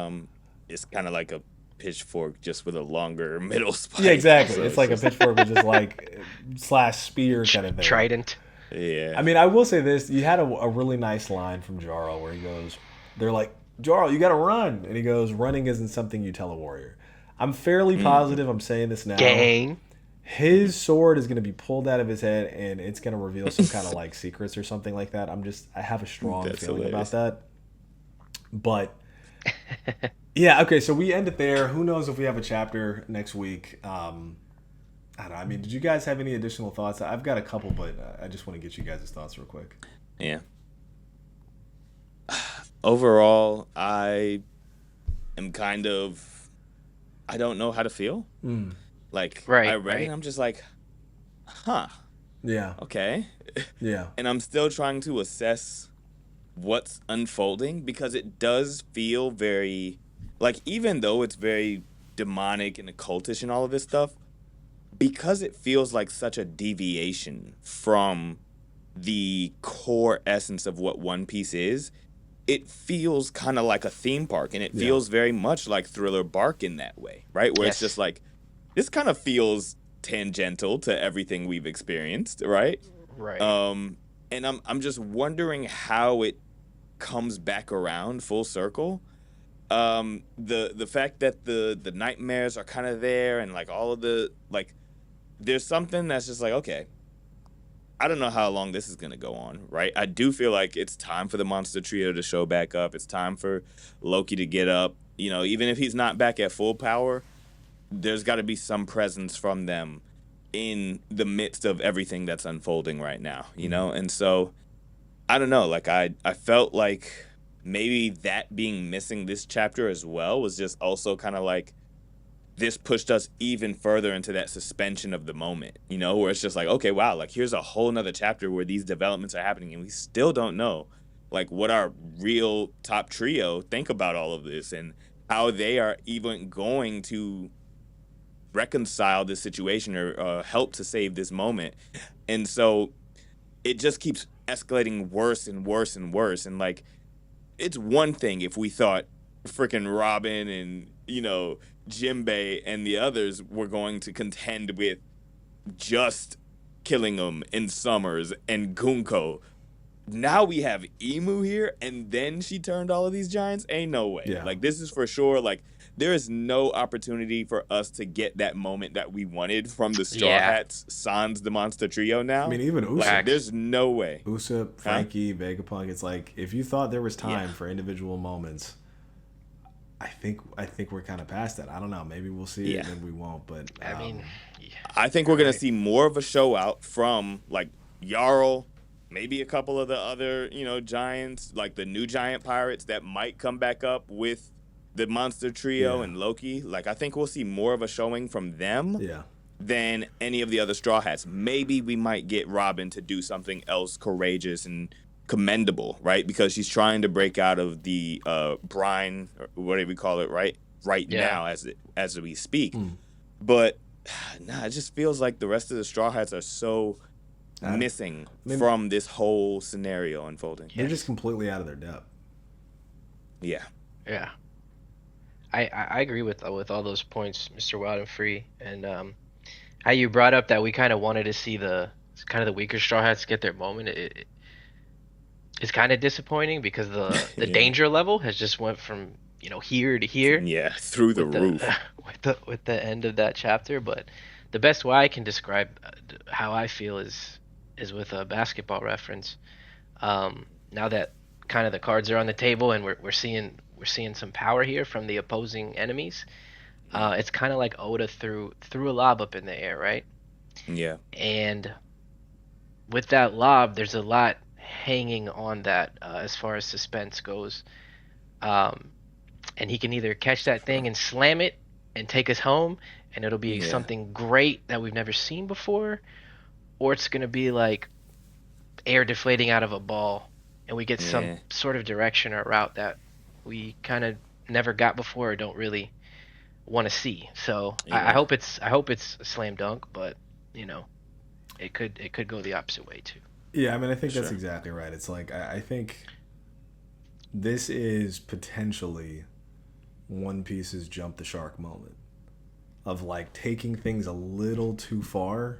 it's kind of like a pitchfork just with a longer middle spike. Yeah, exactly. So it's like a pitchfork with just like / spear kind of thing. Trident. Yeah. I mean, I will say this: you had a really nice line from Jarl where he goes, "They're like, Jarl, you got to run," and he goes, "Running isn't something you tell a warrior." I'm fairly positive, I'm saying this now, gang, his sword is going to be pulled out of his head, and it's going to reveal some kind of like secrets or something like that. I have a strong feeling about that. But yeah, okay, so we end it there. Who knows if we have a chapter next week? I don't know. I mean, did you guys have any additional thoughts? I've got a couple, but I just want to get you guys' thoughts real quick. Yeah. Overall, I am kind of, I don't know how to feel. Like, I read it and I'm just like, huh. Yeah. Okay. Yeah. And I'm still trying to assess what's unfolding, because it does feel very, like, even though it's very demonic and occultish and all of this stuff, because it feels like such a deviation from the core essence of what One Piece is, it feels kind of like a theme park, and it feels very much like Thriller Bark in that way, right? Where it's just like, this kind of feels tangential to everything we've experienced, right? Right. And I'm just wondering how it comes back around full circle. The fact that the nightmares are kind of there, and like all of the like, there's something that's just like, okay, I don't know how long this is gonna go on, right? I do feel like it's time for the monster trio to show back up. It's time for Loki to get up. You know, even if he's not back at full power, there's got to be some presence from them in the midst of everything that's unfolding right now. You know, and so I don't know. Like I felt like maybe that being missing this chapter as well was just also kind of like this pushed us even further into that suspension of the moment, you know, where it's just like, okay, wow, like here's a whole nother chapter where these developments are happening and we still don't know like what our real top trio think about all of this and how they are even going to reconcile this situation or help to save this moment. And so it just keeps escalating worse and worse and worse. And like, it's one thing if we thought freaking Robin and, you know, Jimbei and the others were going to contend with just killing them in Summers and Gunko. Now we have Emu here, and then she turned all of these giants. Ain't no way. Yeah. Like, this is for sure. Like, there is no opportunity for us to get that moment that we wanted from the Straw Hats, Sans the Monster Trio now. I mean, even Usopp. Like, there's no way. Usopp, Frankie, Vegapunk. It's like, if you thought there was time for individual moments, I think we're kind of past that. I don't know. Maybe we'll see it and we won't. But I mean, I think we're gonna see more of a show out from like Jarl, maybe a couple of the other, you know, giants, like the new giant pirates that might come back up with the monster trio and Loki. Like, I think we'll see more of a showing from them than any of the other Straw Hats. Maybe we might get Robin to do something else courageous and commendable, right? Because she's trying to break out of the brine, or whatever we call it, right now as we speak. But it just feels like the rest of the Straw Hats are so missing from this whole scenario unfolding. They're just completely out of their depth. Yeah. I agree with all those points, Mr. Wild and Free, and how you brought up that we kind of wanted to see the weaker Straw Hats get their moment. It's kind of disappointing because the danger level has just went from, you know, here to here. Yeah, through the roof. With the end of that chapter, but the best way I can describe how I feel is with a basketball reference. Now that kind of the cards are on the table and we're seeing some power here from the opposing enemies. It's kind of like Oda threw a lob up in the air, right? Yeah. And with that lob, there's a lot hanging on that as far as suspense goes. And he can either catch that thing and slam it and take us home, and it'll be something great that we've never seen before, or it's going to be like air deflating out of a ball, and we get some sort of direction or route that we kind of never got before or don't really want to see. So I hope it's a slam dunk, but you know, it could go the opposite way too. Yeah, I mean, I think that's exactly right. It's like I think this is potentially One Piece's jump the shark moment of like taking things a little too far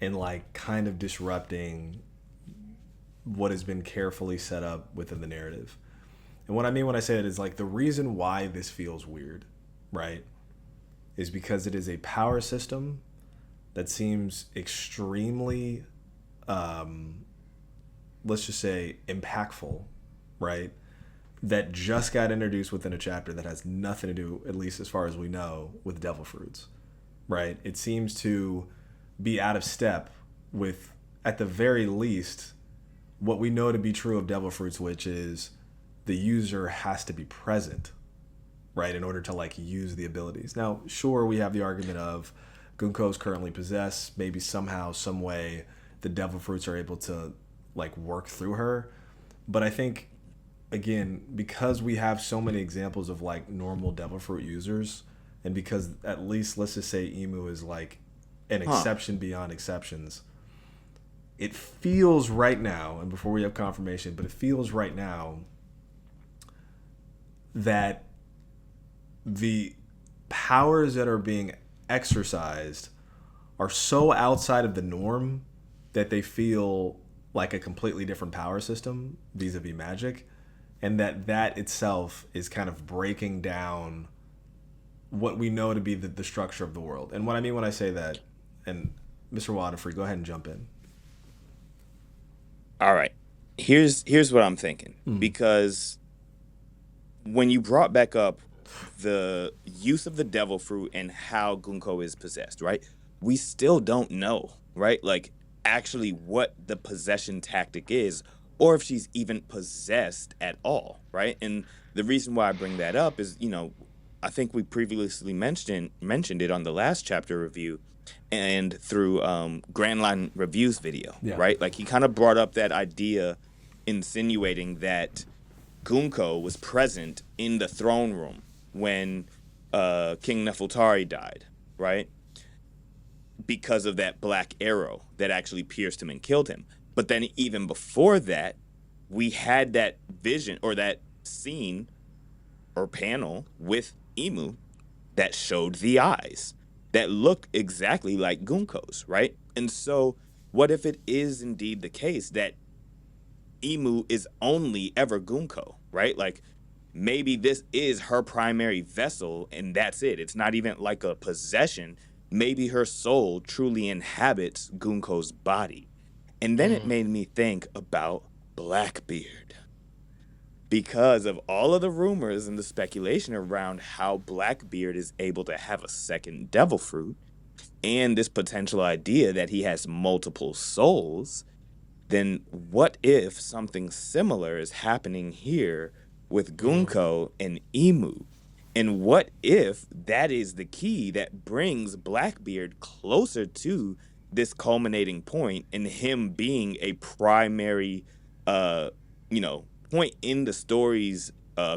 and like kind of disrupting what has been carefully set up within the narrative. And what I mean when I say it is like the reason why this feels weird, right, is because it is a power system that seems extremely, let's just say, impactful, right? That just got introduced within a chapter that has nothing to do, at least as far as we know, with devil fruits, right? It seems to be out of step with, at the very least, what we know to be true of devil fruits, which is the user has to be present, right, in order to like use the abilities. Now, sure, we have the argument of Gunko's currently possessed. Maybe somehow, some way, the devil fruits are able to like work through her. But I think, again, because we have so many examples of like normal devil fruit users, and because at least let's just say Emu is like an exception beyond exceptions, it feels right now, and before we have confirmation, but it feels right now that the powers that are being exercised are so outside of the norm that they feel like a completely different power system vis-a-vis magic, and that itself is kind of breaking down what we know to be the structure of the world. And what I mean when I say that, and Mr. Waterfree, go ahead and jump in. All right. Here's what I'm thinking. Because when you brought back up the use of the devil fruit and how Gunko is possessed, right? We still don't know, right? Like actually what the possession tactic is, or if she's even possessed at all, right? And the reason why I bring that up is, I think we previously mentioned it on the last chapter review and through Grand Line Review's video, Yeah. right? Like he kind of brought up that idea, insinuating that Gunko was present in the throne room when King Nefeltari died, right? Because of that black arrow that actually pierced him and killed him. But then even before that, we had that vision or that scene or panel with Imu that showed the eyes that look exactly like Gunko's, right? And so what if it is indeed the case that Imu is only ever Gunko, right? Like maybe this is her primary vessel and that's it. It's not even like a possession. Maybe her soul truly inhabits Gunko's body. And then it made me think about Blackbeard. Because of all of the rumors and the speculation around how Blackbeard is able to have a second devil fruit and this potential idea that he has multiple souls, then what if something similar is happening here with Gunko and Imu? And what if that is the key that brings Blackbeard closer to this culminating point and him being a primary, point in the story's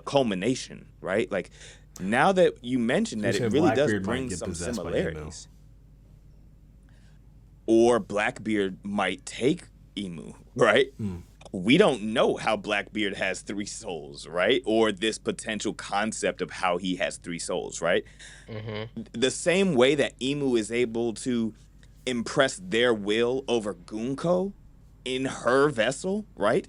culmination, right? Like, now that you mentioned that, So it really does Blackbeard might bring get some possessed by similarities. Or Blackbeard might take Imu, right? We don't know how Blackbeard has 3 souls, right? Or this potential concept of how he has 3 souls, right? The same way that Imu is able to impress their will over Gunko in her vessel, right?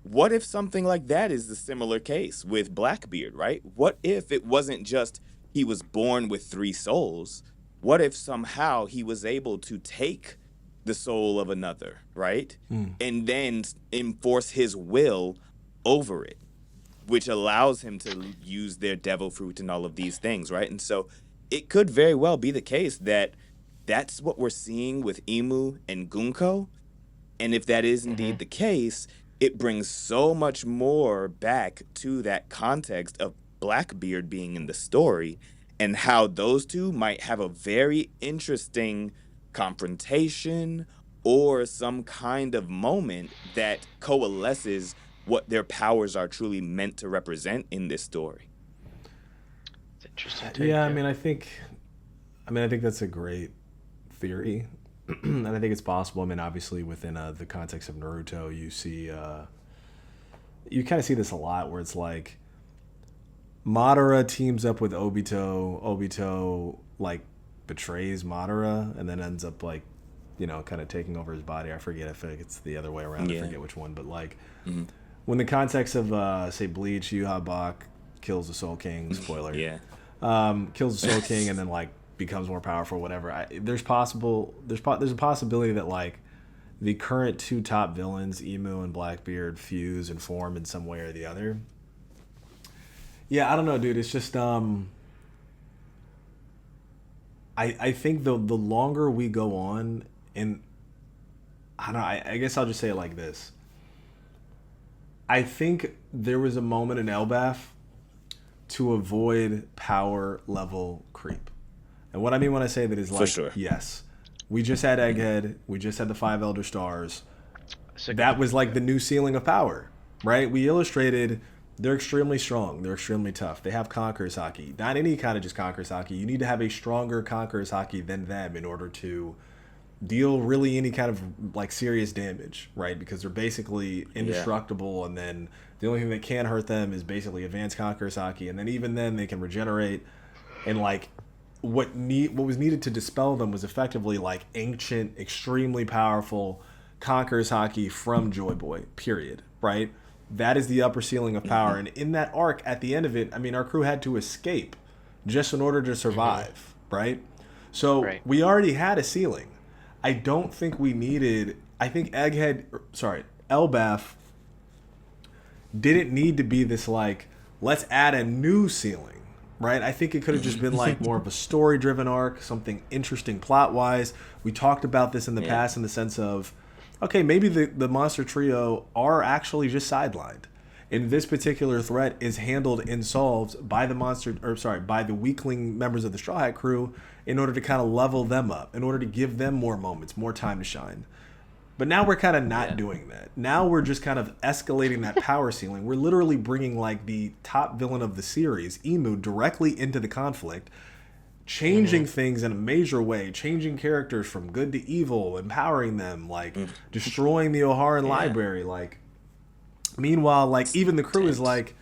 What if something like that is the similar case with Blackbeard, right? What if it wasn't just he was born with 3 souls? What if somehow he was able to take the soul of another, right? And then enforce his will over it, which allows him to use their devil fruit and all of these things, right? And so it could very well be the case that that's what we're seeing with Imu and Gunko. And if that is indeed the case, it brings so much more back to that context of Blackbeard being in the story and how those two might have a very interesting confrontation or some kind of moment that coalesces what their powers are truly meant to represent in this story. It's interesting take, Yeah, I mean, I think that's a great theory, and I think it's possible. I mean, obviously within the context of Naruto, you see, you kind of see this a lot, where it's like Madara teams up with Obito. Obito like betrays Madara, and then ends up like, kind of taking over his body. I forget if it's the other way around. I forget which one, but like when the context of say Bleach, Yuha Bach kills the Soul King. Spoiler. Kills the Soul King and then like becomes more powerful, whatever. There's a possibility that like the current 2 top villains, Imu and Blackbeard, fuse and form in some way or the other. Yeah, I don't know, dude. It's just I think the longer we go on, and I don't know, I guess I'll just say it like this. I think there was a moment in Elbaf to avoid power level creep. And what I mean when I say that is like, For sure. Yes, we just had Egghead, we just had the 5 Elder Stars. That was like the new ceiling of power, right? We illustrated they're extremely strong, they're extremely tough. They have Conqueror's Haki. Not any kind of just Conqueror's Haki. You need to have a stronger Conqueror's Haki than them in order to deal really any kind of like serious damage, right? Because they're basically indestructible, and then the only thing that can hurt them is basically advanced Conqueror's Haki, and then even then they can regenerate. And like what was needed to dispel them was effectively like ancient, extremely powerful Conqueror's Haki from Joy Boy, period, right? That is the upper ceiling of power. And in that arc, at the end of it, I mean, our crew had to escape just in order to survive, right? So Right. we already had a ceiling. I don't think we needed. I think Elbaf didn't need to be this like, let's add a new ceiling, right? I think it could have just been like more of a story-driven arc, something interesting plot-wise. We talked about this in the past in the sense of, okay, maybe the monster trio are actually just sidelined. And this particular threat is handled and solved by by the weakling members of the Straw Hat crew in order to kind of level them up, in order to give them more moments, more time to shine. But now we're kind of not doing that. Now we're just kind of escalating that power ceiling. We're literally bringing like the top villain of the series, Emu, directly into the conflict, changing things in a major way, changing characters from good to evil, empowering them, like destroying the O'Haran library. Like, meanwhile, like even the crew is like,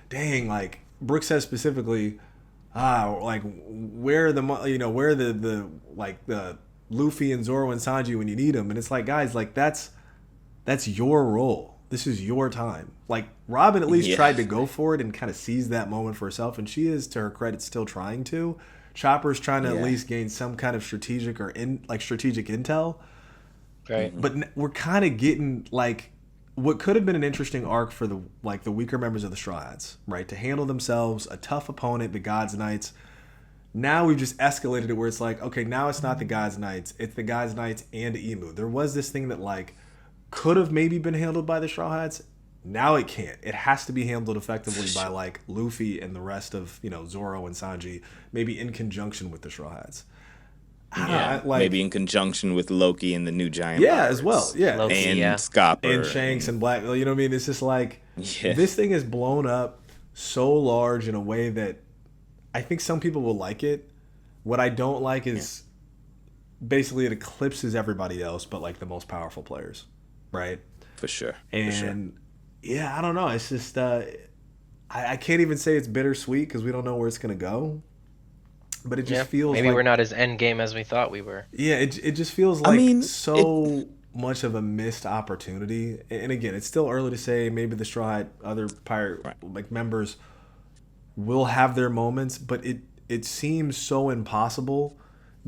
dang, like Brooke says specifically, like where the Luffy and Zoro and Sanji when you need them, and it's like, guys, like that's your role. This is your time. Like Robin at least tried to go for it and kind of seize that moment for herself, and she is, to her credit, still trying to. Chopper's trying to at least gain some kind of strategic intel. Right. But we're kind of getting like what could have been an interesting arc for the weaker members of the Straw Hats, right? To handle themselves, a tough opponent, the Gods Knights. Now we've just escalated it where it's like, okay, now it's not the Gods Knights, it's the Gods Knights and Emu. There was this thing that like could have maybe been handled by the Straw Hats. Now it can't. It has to be handled effectively by like Luffy and the rest of, Zoro and Sanji, maybe in conjunction with the Straw Hats. Maybe in conjunction with Loki and the new giant. As well. Yeah. Loki, and Scopper and Shanks and Black. You know what I mean? It's just like this thing is blown up so large in a way that I think some people will like it. What I don't like is basically it eclipses everybody else but like the most powerful players, right? For sure. And I don't know. It's just I can't even say it's bittersweet because we don't know where it's gonna go. But it just feels maybe like we're not as end game as we thought we were. Yeah, it just feels like much of a missed opportunity. And again, it's still early to say. Maybe the Straw Hat, other pirate like members will have their moments, but it seems so impossible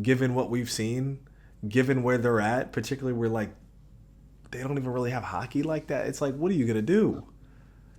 given what we've seen, given where they're at, particularly where like they don't even really have hockey like that. It's like, what are you gonna do?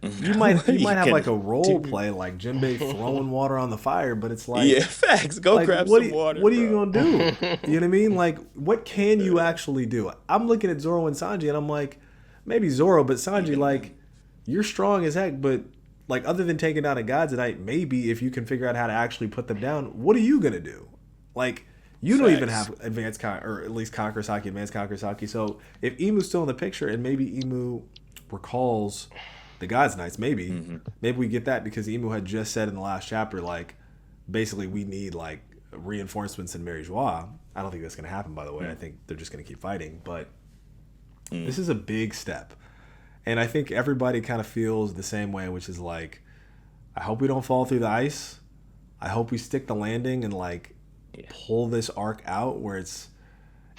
You might have like a role play like Jinbei throwing water on the fire, but it's like, facts. Go grab some water. What are you gonna do? You know what I mean? Like, what can you actually do? I'm looking at Zoro and Sanji, and I'm like, maybe Zoro, but Sanji, like, you're strong as heck, but like, other than taking down a God's Knight, maybe if you can figure out how to actually put them down, what are you gonna do? Like, you don't even have advanced or at least advanced Kakurasaki. So if Emu's still in the picture, and maybe Emu recalls the Gods Knights, maybe we get that because Emu had just said in the last chapter, like, basically we need like reinforcements in Mary Joie. I don't think that's going to happen, by the way. I think they're just going to keep fighting, but this is a big step. And I think everybody kind of feels the same way, which is like, I hope we don't fall through the ice. I hope we stick the landing and like pull this arc out where it's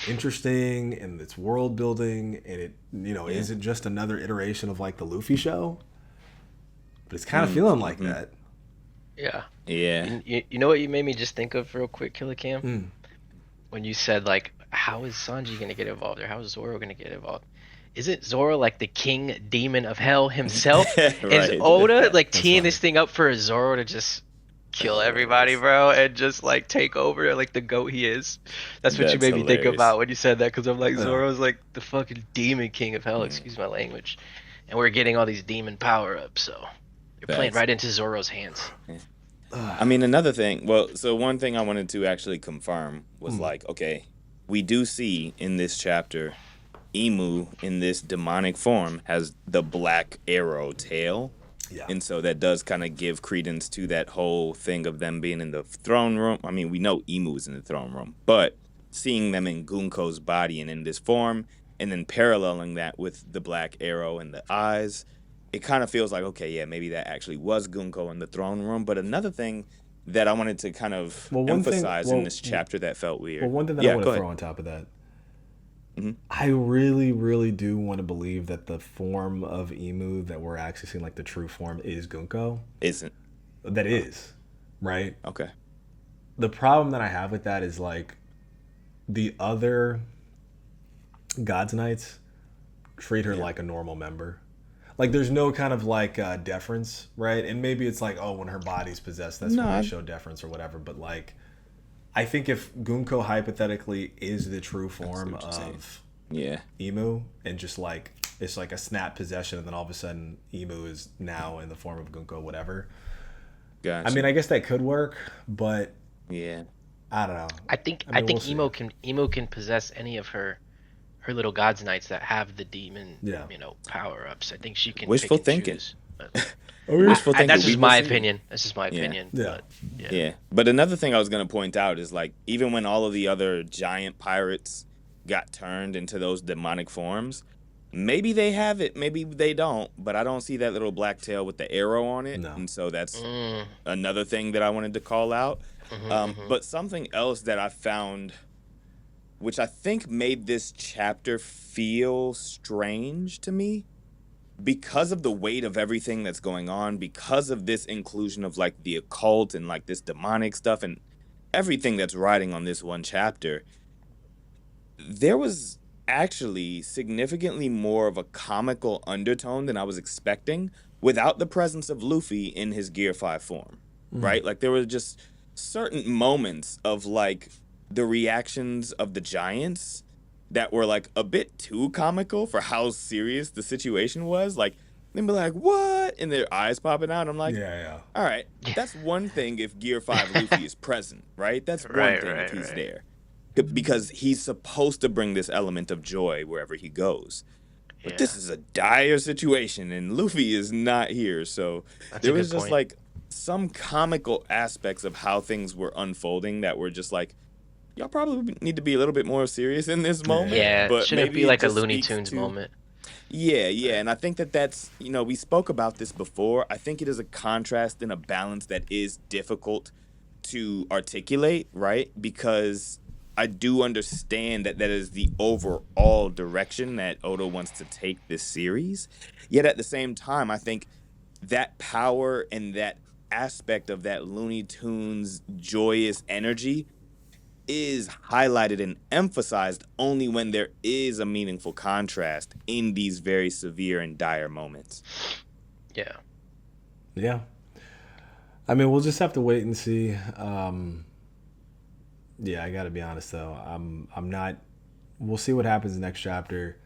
interesting and it's world building and it isn't just another iteration of like the Luffy show, but it's kind of feeling like that. You know what you made me just think of real quick, Killer Cam? When you said like, how is Sanji gonna get involved or how is Zoro gonna get involved? Isn't Zoro like the king demon of hell himself? Is Oda like teeing this thing up for Zoro to just kill everybody, bro, and just like take over like the goat he is? That's what you made me think about when you said that, because I'm like, Zoro's like the fucking demon king of hell, excuse my language, and we're getting all these demon power ups, so you're playing right into Zoro's hands. I mean, another thing, so one thing I wanted to actually confirm was like, okay, we do see in this chapter Emu in this demonic form has the black arrow tail. Yeah. And so that does kind of give credence to that whole thing of them being in the throne room. I mean, we know Emu is in the throne room, but seeing them in Gunko's body and in this form, and then paralleling that with the black arrow and the eyes, it kind of feels like, okay, yeah, maybe that actually was Gunko in the throne room. But another thing that I wanted to kind of emphasize in this chapter that felt weird. Well, one thing that I want to throw on top of that, Hmm. I really, really do want to believe that the form of Emu that we're accessing, like the true form, is Gunko. Isn't. That Oh, is, right? okay. The problem that I have with that is like the other God's Knights treat her Yeah. like a normal member. Like there's no kind of like deference, right? And maybe it's like, oh, when her body's possessed, that's No, when they show deference or whatever. But like, I think if Gunko hypothetically is the true I see form what you're saying. of Yeah. Emu, and just like it's like a snap possession, and then all of a sudden Emu is now in the form of Gunko, whatever. I mean, Gotcha. I guess that could work, but Yeah. I don't know. I think I I mean, we'll think see. Emo can possess any of her little gods knights that have the demon, Yeah. power ups. I think she can pick Wishful and thinking. choose. But Oh, really? Wishful that's thinking. We just will my see. opinion. That's just my Yeah. opinion. Yeah. But yeah, Yeah. But another thing I was going to point out is like, even when all of the other giant pirates got turned into those demonic forms, maybe they have it, maybe they don't, but I don't see that little black tail with the arrow on it. No. And so that's mm, another thing that I wanted to call out. hmm. But something else that I found, which I think made this chapter feel strange to me, because of the weight of everything that's going on, because of this inclusion of like the occult and like this demonic stuff and everything that's riding on this one chapter, there was actually significantly more of a comical undertone than I was expecting without the presence of Luffy in his Gear 5 form, right? Like there were just certain moments of like the reactions of the giants that were like a bit too comical for how serious the situation was. Like they'd be like, "What?" and their eyes popping out. I'm like, Yeah, yeah. all right, Yeah. that's one thing if Gear 5 Luffy is present, right? That's one Right, thing if right, he's right. there. Because he's supposed to bring this element of joy wherever he goes. But Yeah, this is a dire situation, and Luffy is not here. So that's a there good was just point. like some comical aspects of how things were unfolding that were just like, y'all probably need to be a little bit more serious in this Yeah, yeah, moment. yeah. Yeah, it But shouldn't be maybe it like a just Looney speaks Tunes to, moment. yeah, yeah. Right. And I think that that's, we spoke about this before. I think it is a contrast and a balance that is difficult to articulate, right? Because I do understand that that is the overall direction that Oda wants to take this series. Yet at the same time, I think that power and that aspect of that Looney Tunes joyous energy is highlighted and emphasized only when there is a meaningful contrast in these very severe and dire moments. Yeah. Yeah. I mean, we'll just have to wait and see. Yeah, I got to be honest though. I'm not. We'll see what happens next chapter.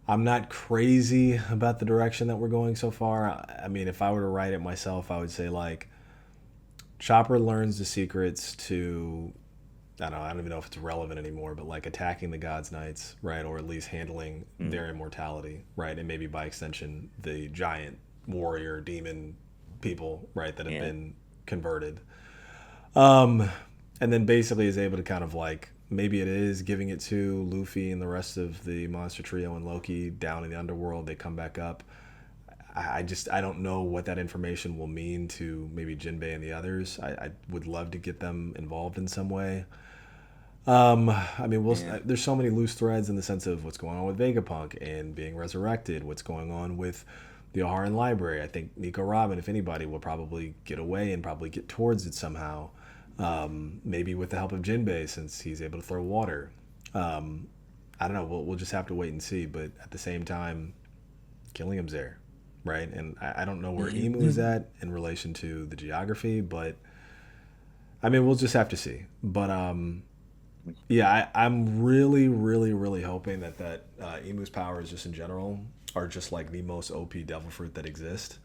I'm not crazy about the direction that we're going so far. I mean, if I were to write it myself, I would say like Chopper learns the secrets to. I don't know. I don't even know if it's relevant anymore, but like attacking the God's Knights, right, or at least handling Mm, their immortality, right, and maybe by extension the giant warrior demon people, right, that have yeah, been converted. Um, and then basically is able to kind of like maybe it is giving it to Luffy and the rest of the monster trio and Loki down in the underworld. They come back up. I don't know what that information will mean to maybe Jinbei and the others. I would love to get them involved in some way. I mean, yeah, there's so many loose threads in the sense of what's going on with Vegapunk and being resurrected, what's going on with the Oharan Library. I think Nico Robin, if anybody, will probably get away and probably get towards it somehow. Maybe with the help of Jinbei, since he's able to throw water. Um, I don't know. We'll just have to wait and see. But at the same time, Killingham's there, right? And I don't know where Emu is mhm, at in relation to the geography, but I mean, we'll just have to see. But yeah, I'm really, really, really hoping that Emu's powers, just in general, are just like the most OP devil fruit that exists,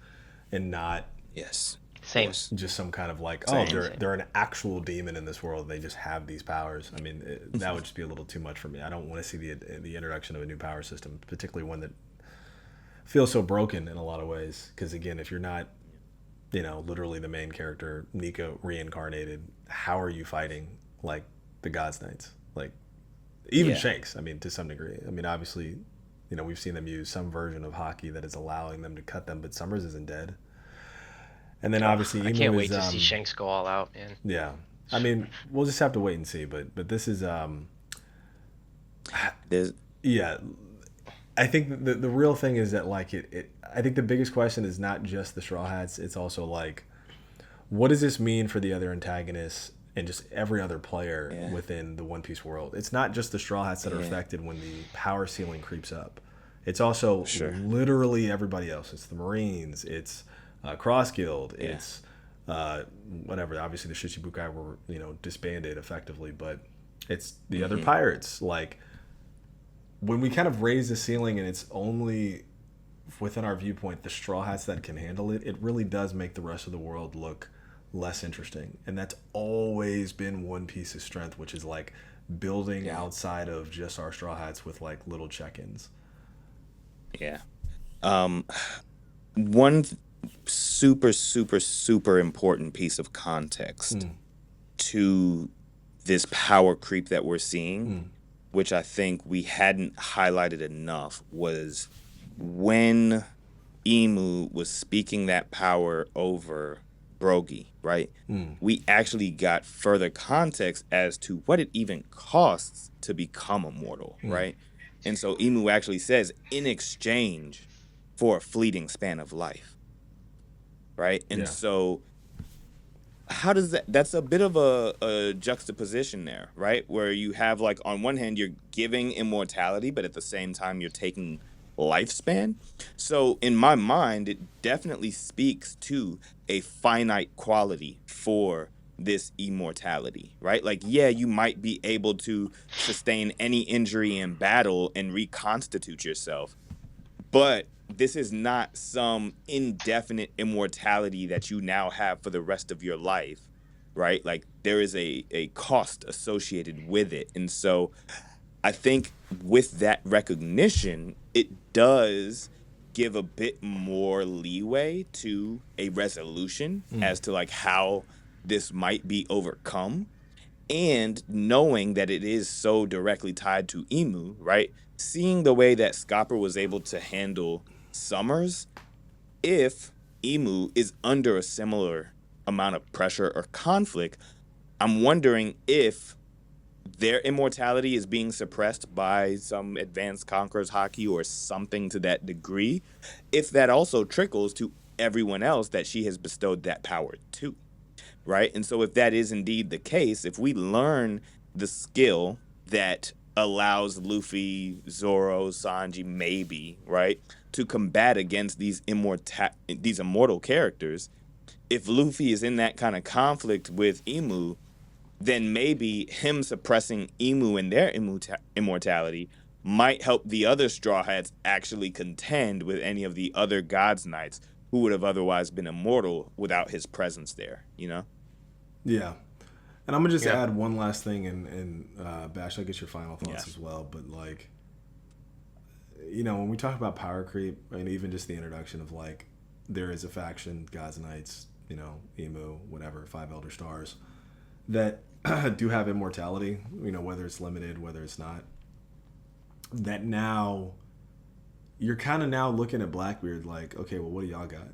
and not yes, Same. yes, just some kind of like, oh, same. Same. they're Same. they're an actual demon in this world. And they just have these powers. I mean, that would just be a little too much for me. I don't want to see the introduction of a new power system, particularly one that feels so broken in a lot of ways. Because again, if you're not, literally the main character, Nico reincarnated, how are you fighting like the God's Knights? Like even Yeah, Shanks, I mean, to some degree. I mean, obviously, we've seen them use some version of hockey that is allowing them to cut them, but Summers isn't dead. And then Oh, obviously I Emu can't is wait to see Shanks go all out, man. yeah. I mean, we'll just have to wait and see, but this is There's Yeah, I think the real thing is that like I think the biggest question is not just the Straw Hats. It's also like, what does this mean for the other antagonists and just every other player yeah, within the One Piece world? It's not just the Straw Hats that are yeah, affected when the power ceiling creeps up. It's for also sure. literally everybody else. It's the Marines. It's Cross Guild. Yeah. It's whatever. Obviously, the Shichibukai were disbanded effectively, but it's the other Hmm. pirates. Like when we kind of raise the ceiling and it's only within our viewpoint the Straw Hats that can handle it, it really does make the rest of the world look less interesting. And that's always been One Piece's strength, which is like building Yeah. outside of just our Straw Hats with like little check-ins. Yeah. Um, one super, super, super important piece of context Mm, to this power creep that we're seeing, mm, which I think we hadn't highlighted enough, was when Emu was speaking that power over Brogy, right? mm, We actually got further context as to what it even costs to become immortal, mm. right? And so Emu actually says, in exchange for a fleeting span of life, right? And Yeah. so how does that's a bit of a juxtaposition there, right? Where you have like on one hand you're giving immortality, but at the same time you're taking lifespan. So in my mind, it definitely speaks to a finite quality for this immortality, right? Like, yeah, you might be able to sustain any injury in battle and reconstitute yourself, but this is not some indefinite immortality that you now have for the rest of your life, right? Like there is a cost associated with it. And so I think with that recognition, it does give a bit more leeway to a resolution Mm, as to like how this might be overcome, and knowing that it is so directly tied to Emu, right? Seeing the way that Scopper was able to handle Summers, if Emu is under a similar amount of pressure or conflict, I'm wondering if their immortality is being suppressed by some advanced conquerors hockey or something to that degree, if that also trickles to everyone else that she has bestowed that power to, right? And so if that is indeed the case, if we learn the skill that allows Luffy, Zoro, Sanji, maybe, right, to combat against these immortal characters, if Luffy is in that kind of conflict with Emu, then maybe him suppressing Emu and their immortality might help the other Straw Hats actually contend with any of the other God's Knights who would have otherwise been immortal without his presence there, you know? yeah. And I'm gonna just Yeah. add one last thing, and Bash, I'll get your final Yeah. thoughts as well. But like, when we talk about power creep, and even just the introduction of like, there is a faction, Gods and Knights, Emu, whatever, Five Elder Stars, that do have immortality. Whether it's limited, whether it's not. That now you're kind of now looking at Blackbeard like, okay, well, what do y'all got?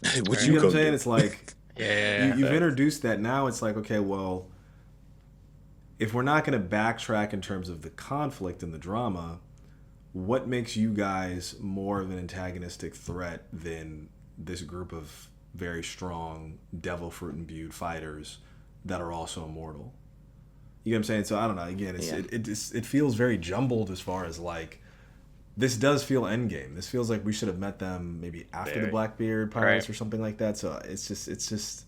What You you get what I'm gonna saying? do? It's like Yeah. Yeah. you've Facts. introduced that. Now it's like, okay, well, if we're not going to backtrack in terms of the conflict and the drama, what makes you guys more of an antagonistic threat than this group of very strong devil fruit imbued fighters that are also immortal? You know what I'm saying? So I don't know. Again, Yeah. it feels very jumbled as far as like this does feel endgame. This feels like we should have met them maybe after the Very. Blackbeard Right. pirates or something like that. So it's just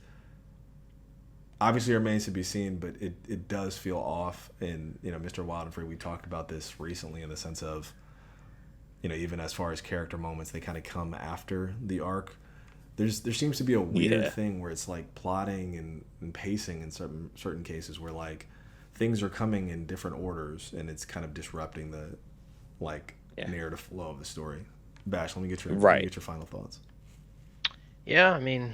obviously remains to be seen, but it does feel off. And Mr. Wild and Free, we talked about this recently in the sense of even as far as character moments, they kind of come after the arc. There seems to be a weird Yeah. thing where it's like plotting and pacing in certain cases where like things are coming in different orders and it's kind of disrupting the like Yeah. narrative flow of the story. Bash, let me Right. get your final thoughts. Yeah. I mean,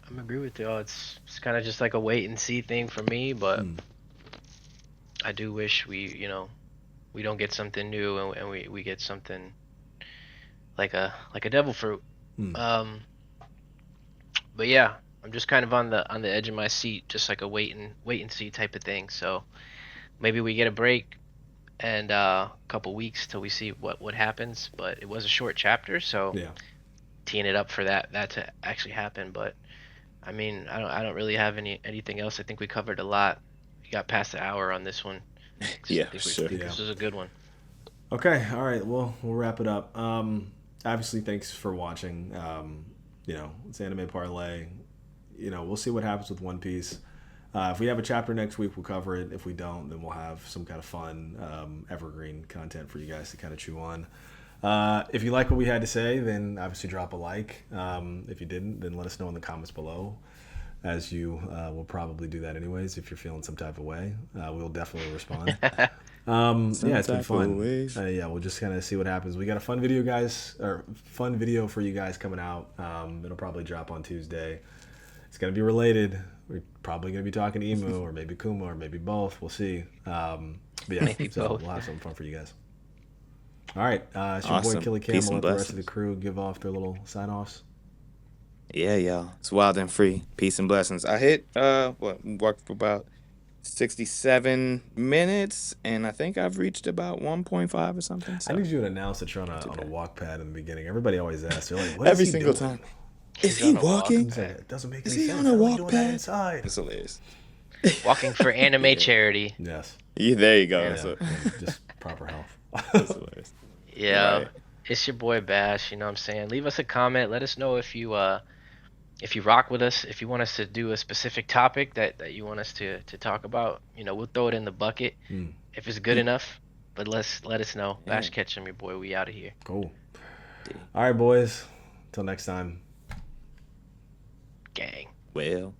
I'm agree with you. It's kind of just like a wait and see thing for me, but Mm, I do wish we don't get something new and we get something like a devil fruit. mm, Um, but yeah, I'm just kind of on the edge of my seat, just like a wait and see type of thing. So maybe we get a break and a couple weeks till we see what happens. But it was a short chapter, so Yeah. teeing it up for that to actually happen. But I mean, I don't really have anything else. I think we covered a lot. We got past the hour on this one. Yeah, I think, sure. I think this was a good one. Okay, all right. Well, we'll wrap it up. Obviously, thanks for watching. It's Anime Parlay. We'll see what happens with One Piece. If we have a chapter next week, we'll cover it. If we don't, then we'll have some kind of fun, evergreen content for you guys to kind of chew on. If you like what we had to say, then obviously drop a like. If you didn't, then let us know in the comments below, as you will probably do that anyways if you're feeling some type of way. We'll definitely respond. Yeah, it's been fun. We'll just kind of see what happens. We got a fun video for you guys coming out. It'll probably drop on Tuesday. It's gonna be related. We're probably gonna be talking Emu or maybe Kuma or maybe both. We'll see. But yeah, Maybe both. We'll have something fun for you guys. All right, it's your Awesome. boy Killy Cam. Peace We'll and let the rest of the blessings. crew give off their little sign-offs. Yeah, y'all. It's wild and free. Peace and blessings. I hit worked for about 67 minutes, and I think I've reached about 1.5 or something. So. I need you to announce that you're on a walk pad in the beginning. Everybody always asks. They're like, what Every is he single doing? time. Is He's he on a walk. walking? He's like, it doesn't make Is any he sense. on a How are you walk doing pad? that inside? It's hilarious. Walking for anime charity. Yes. Yeah, there you go. Yeah, That's it. just proper health. That's hilarious. Yeah. Right. It's your boy Bash, you know what I'm saying? Leave us a comment. Let us know if you rock with us, if you want us to do a specific topic that you want us to talk about. We'll throw it in the bucket if it's good enough. But let us know. Yeah. Bash Ketchum, your boy, we out of here. Cool. All right, boys. Until next time. Gang. Well.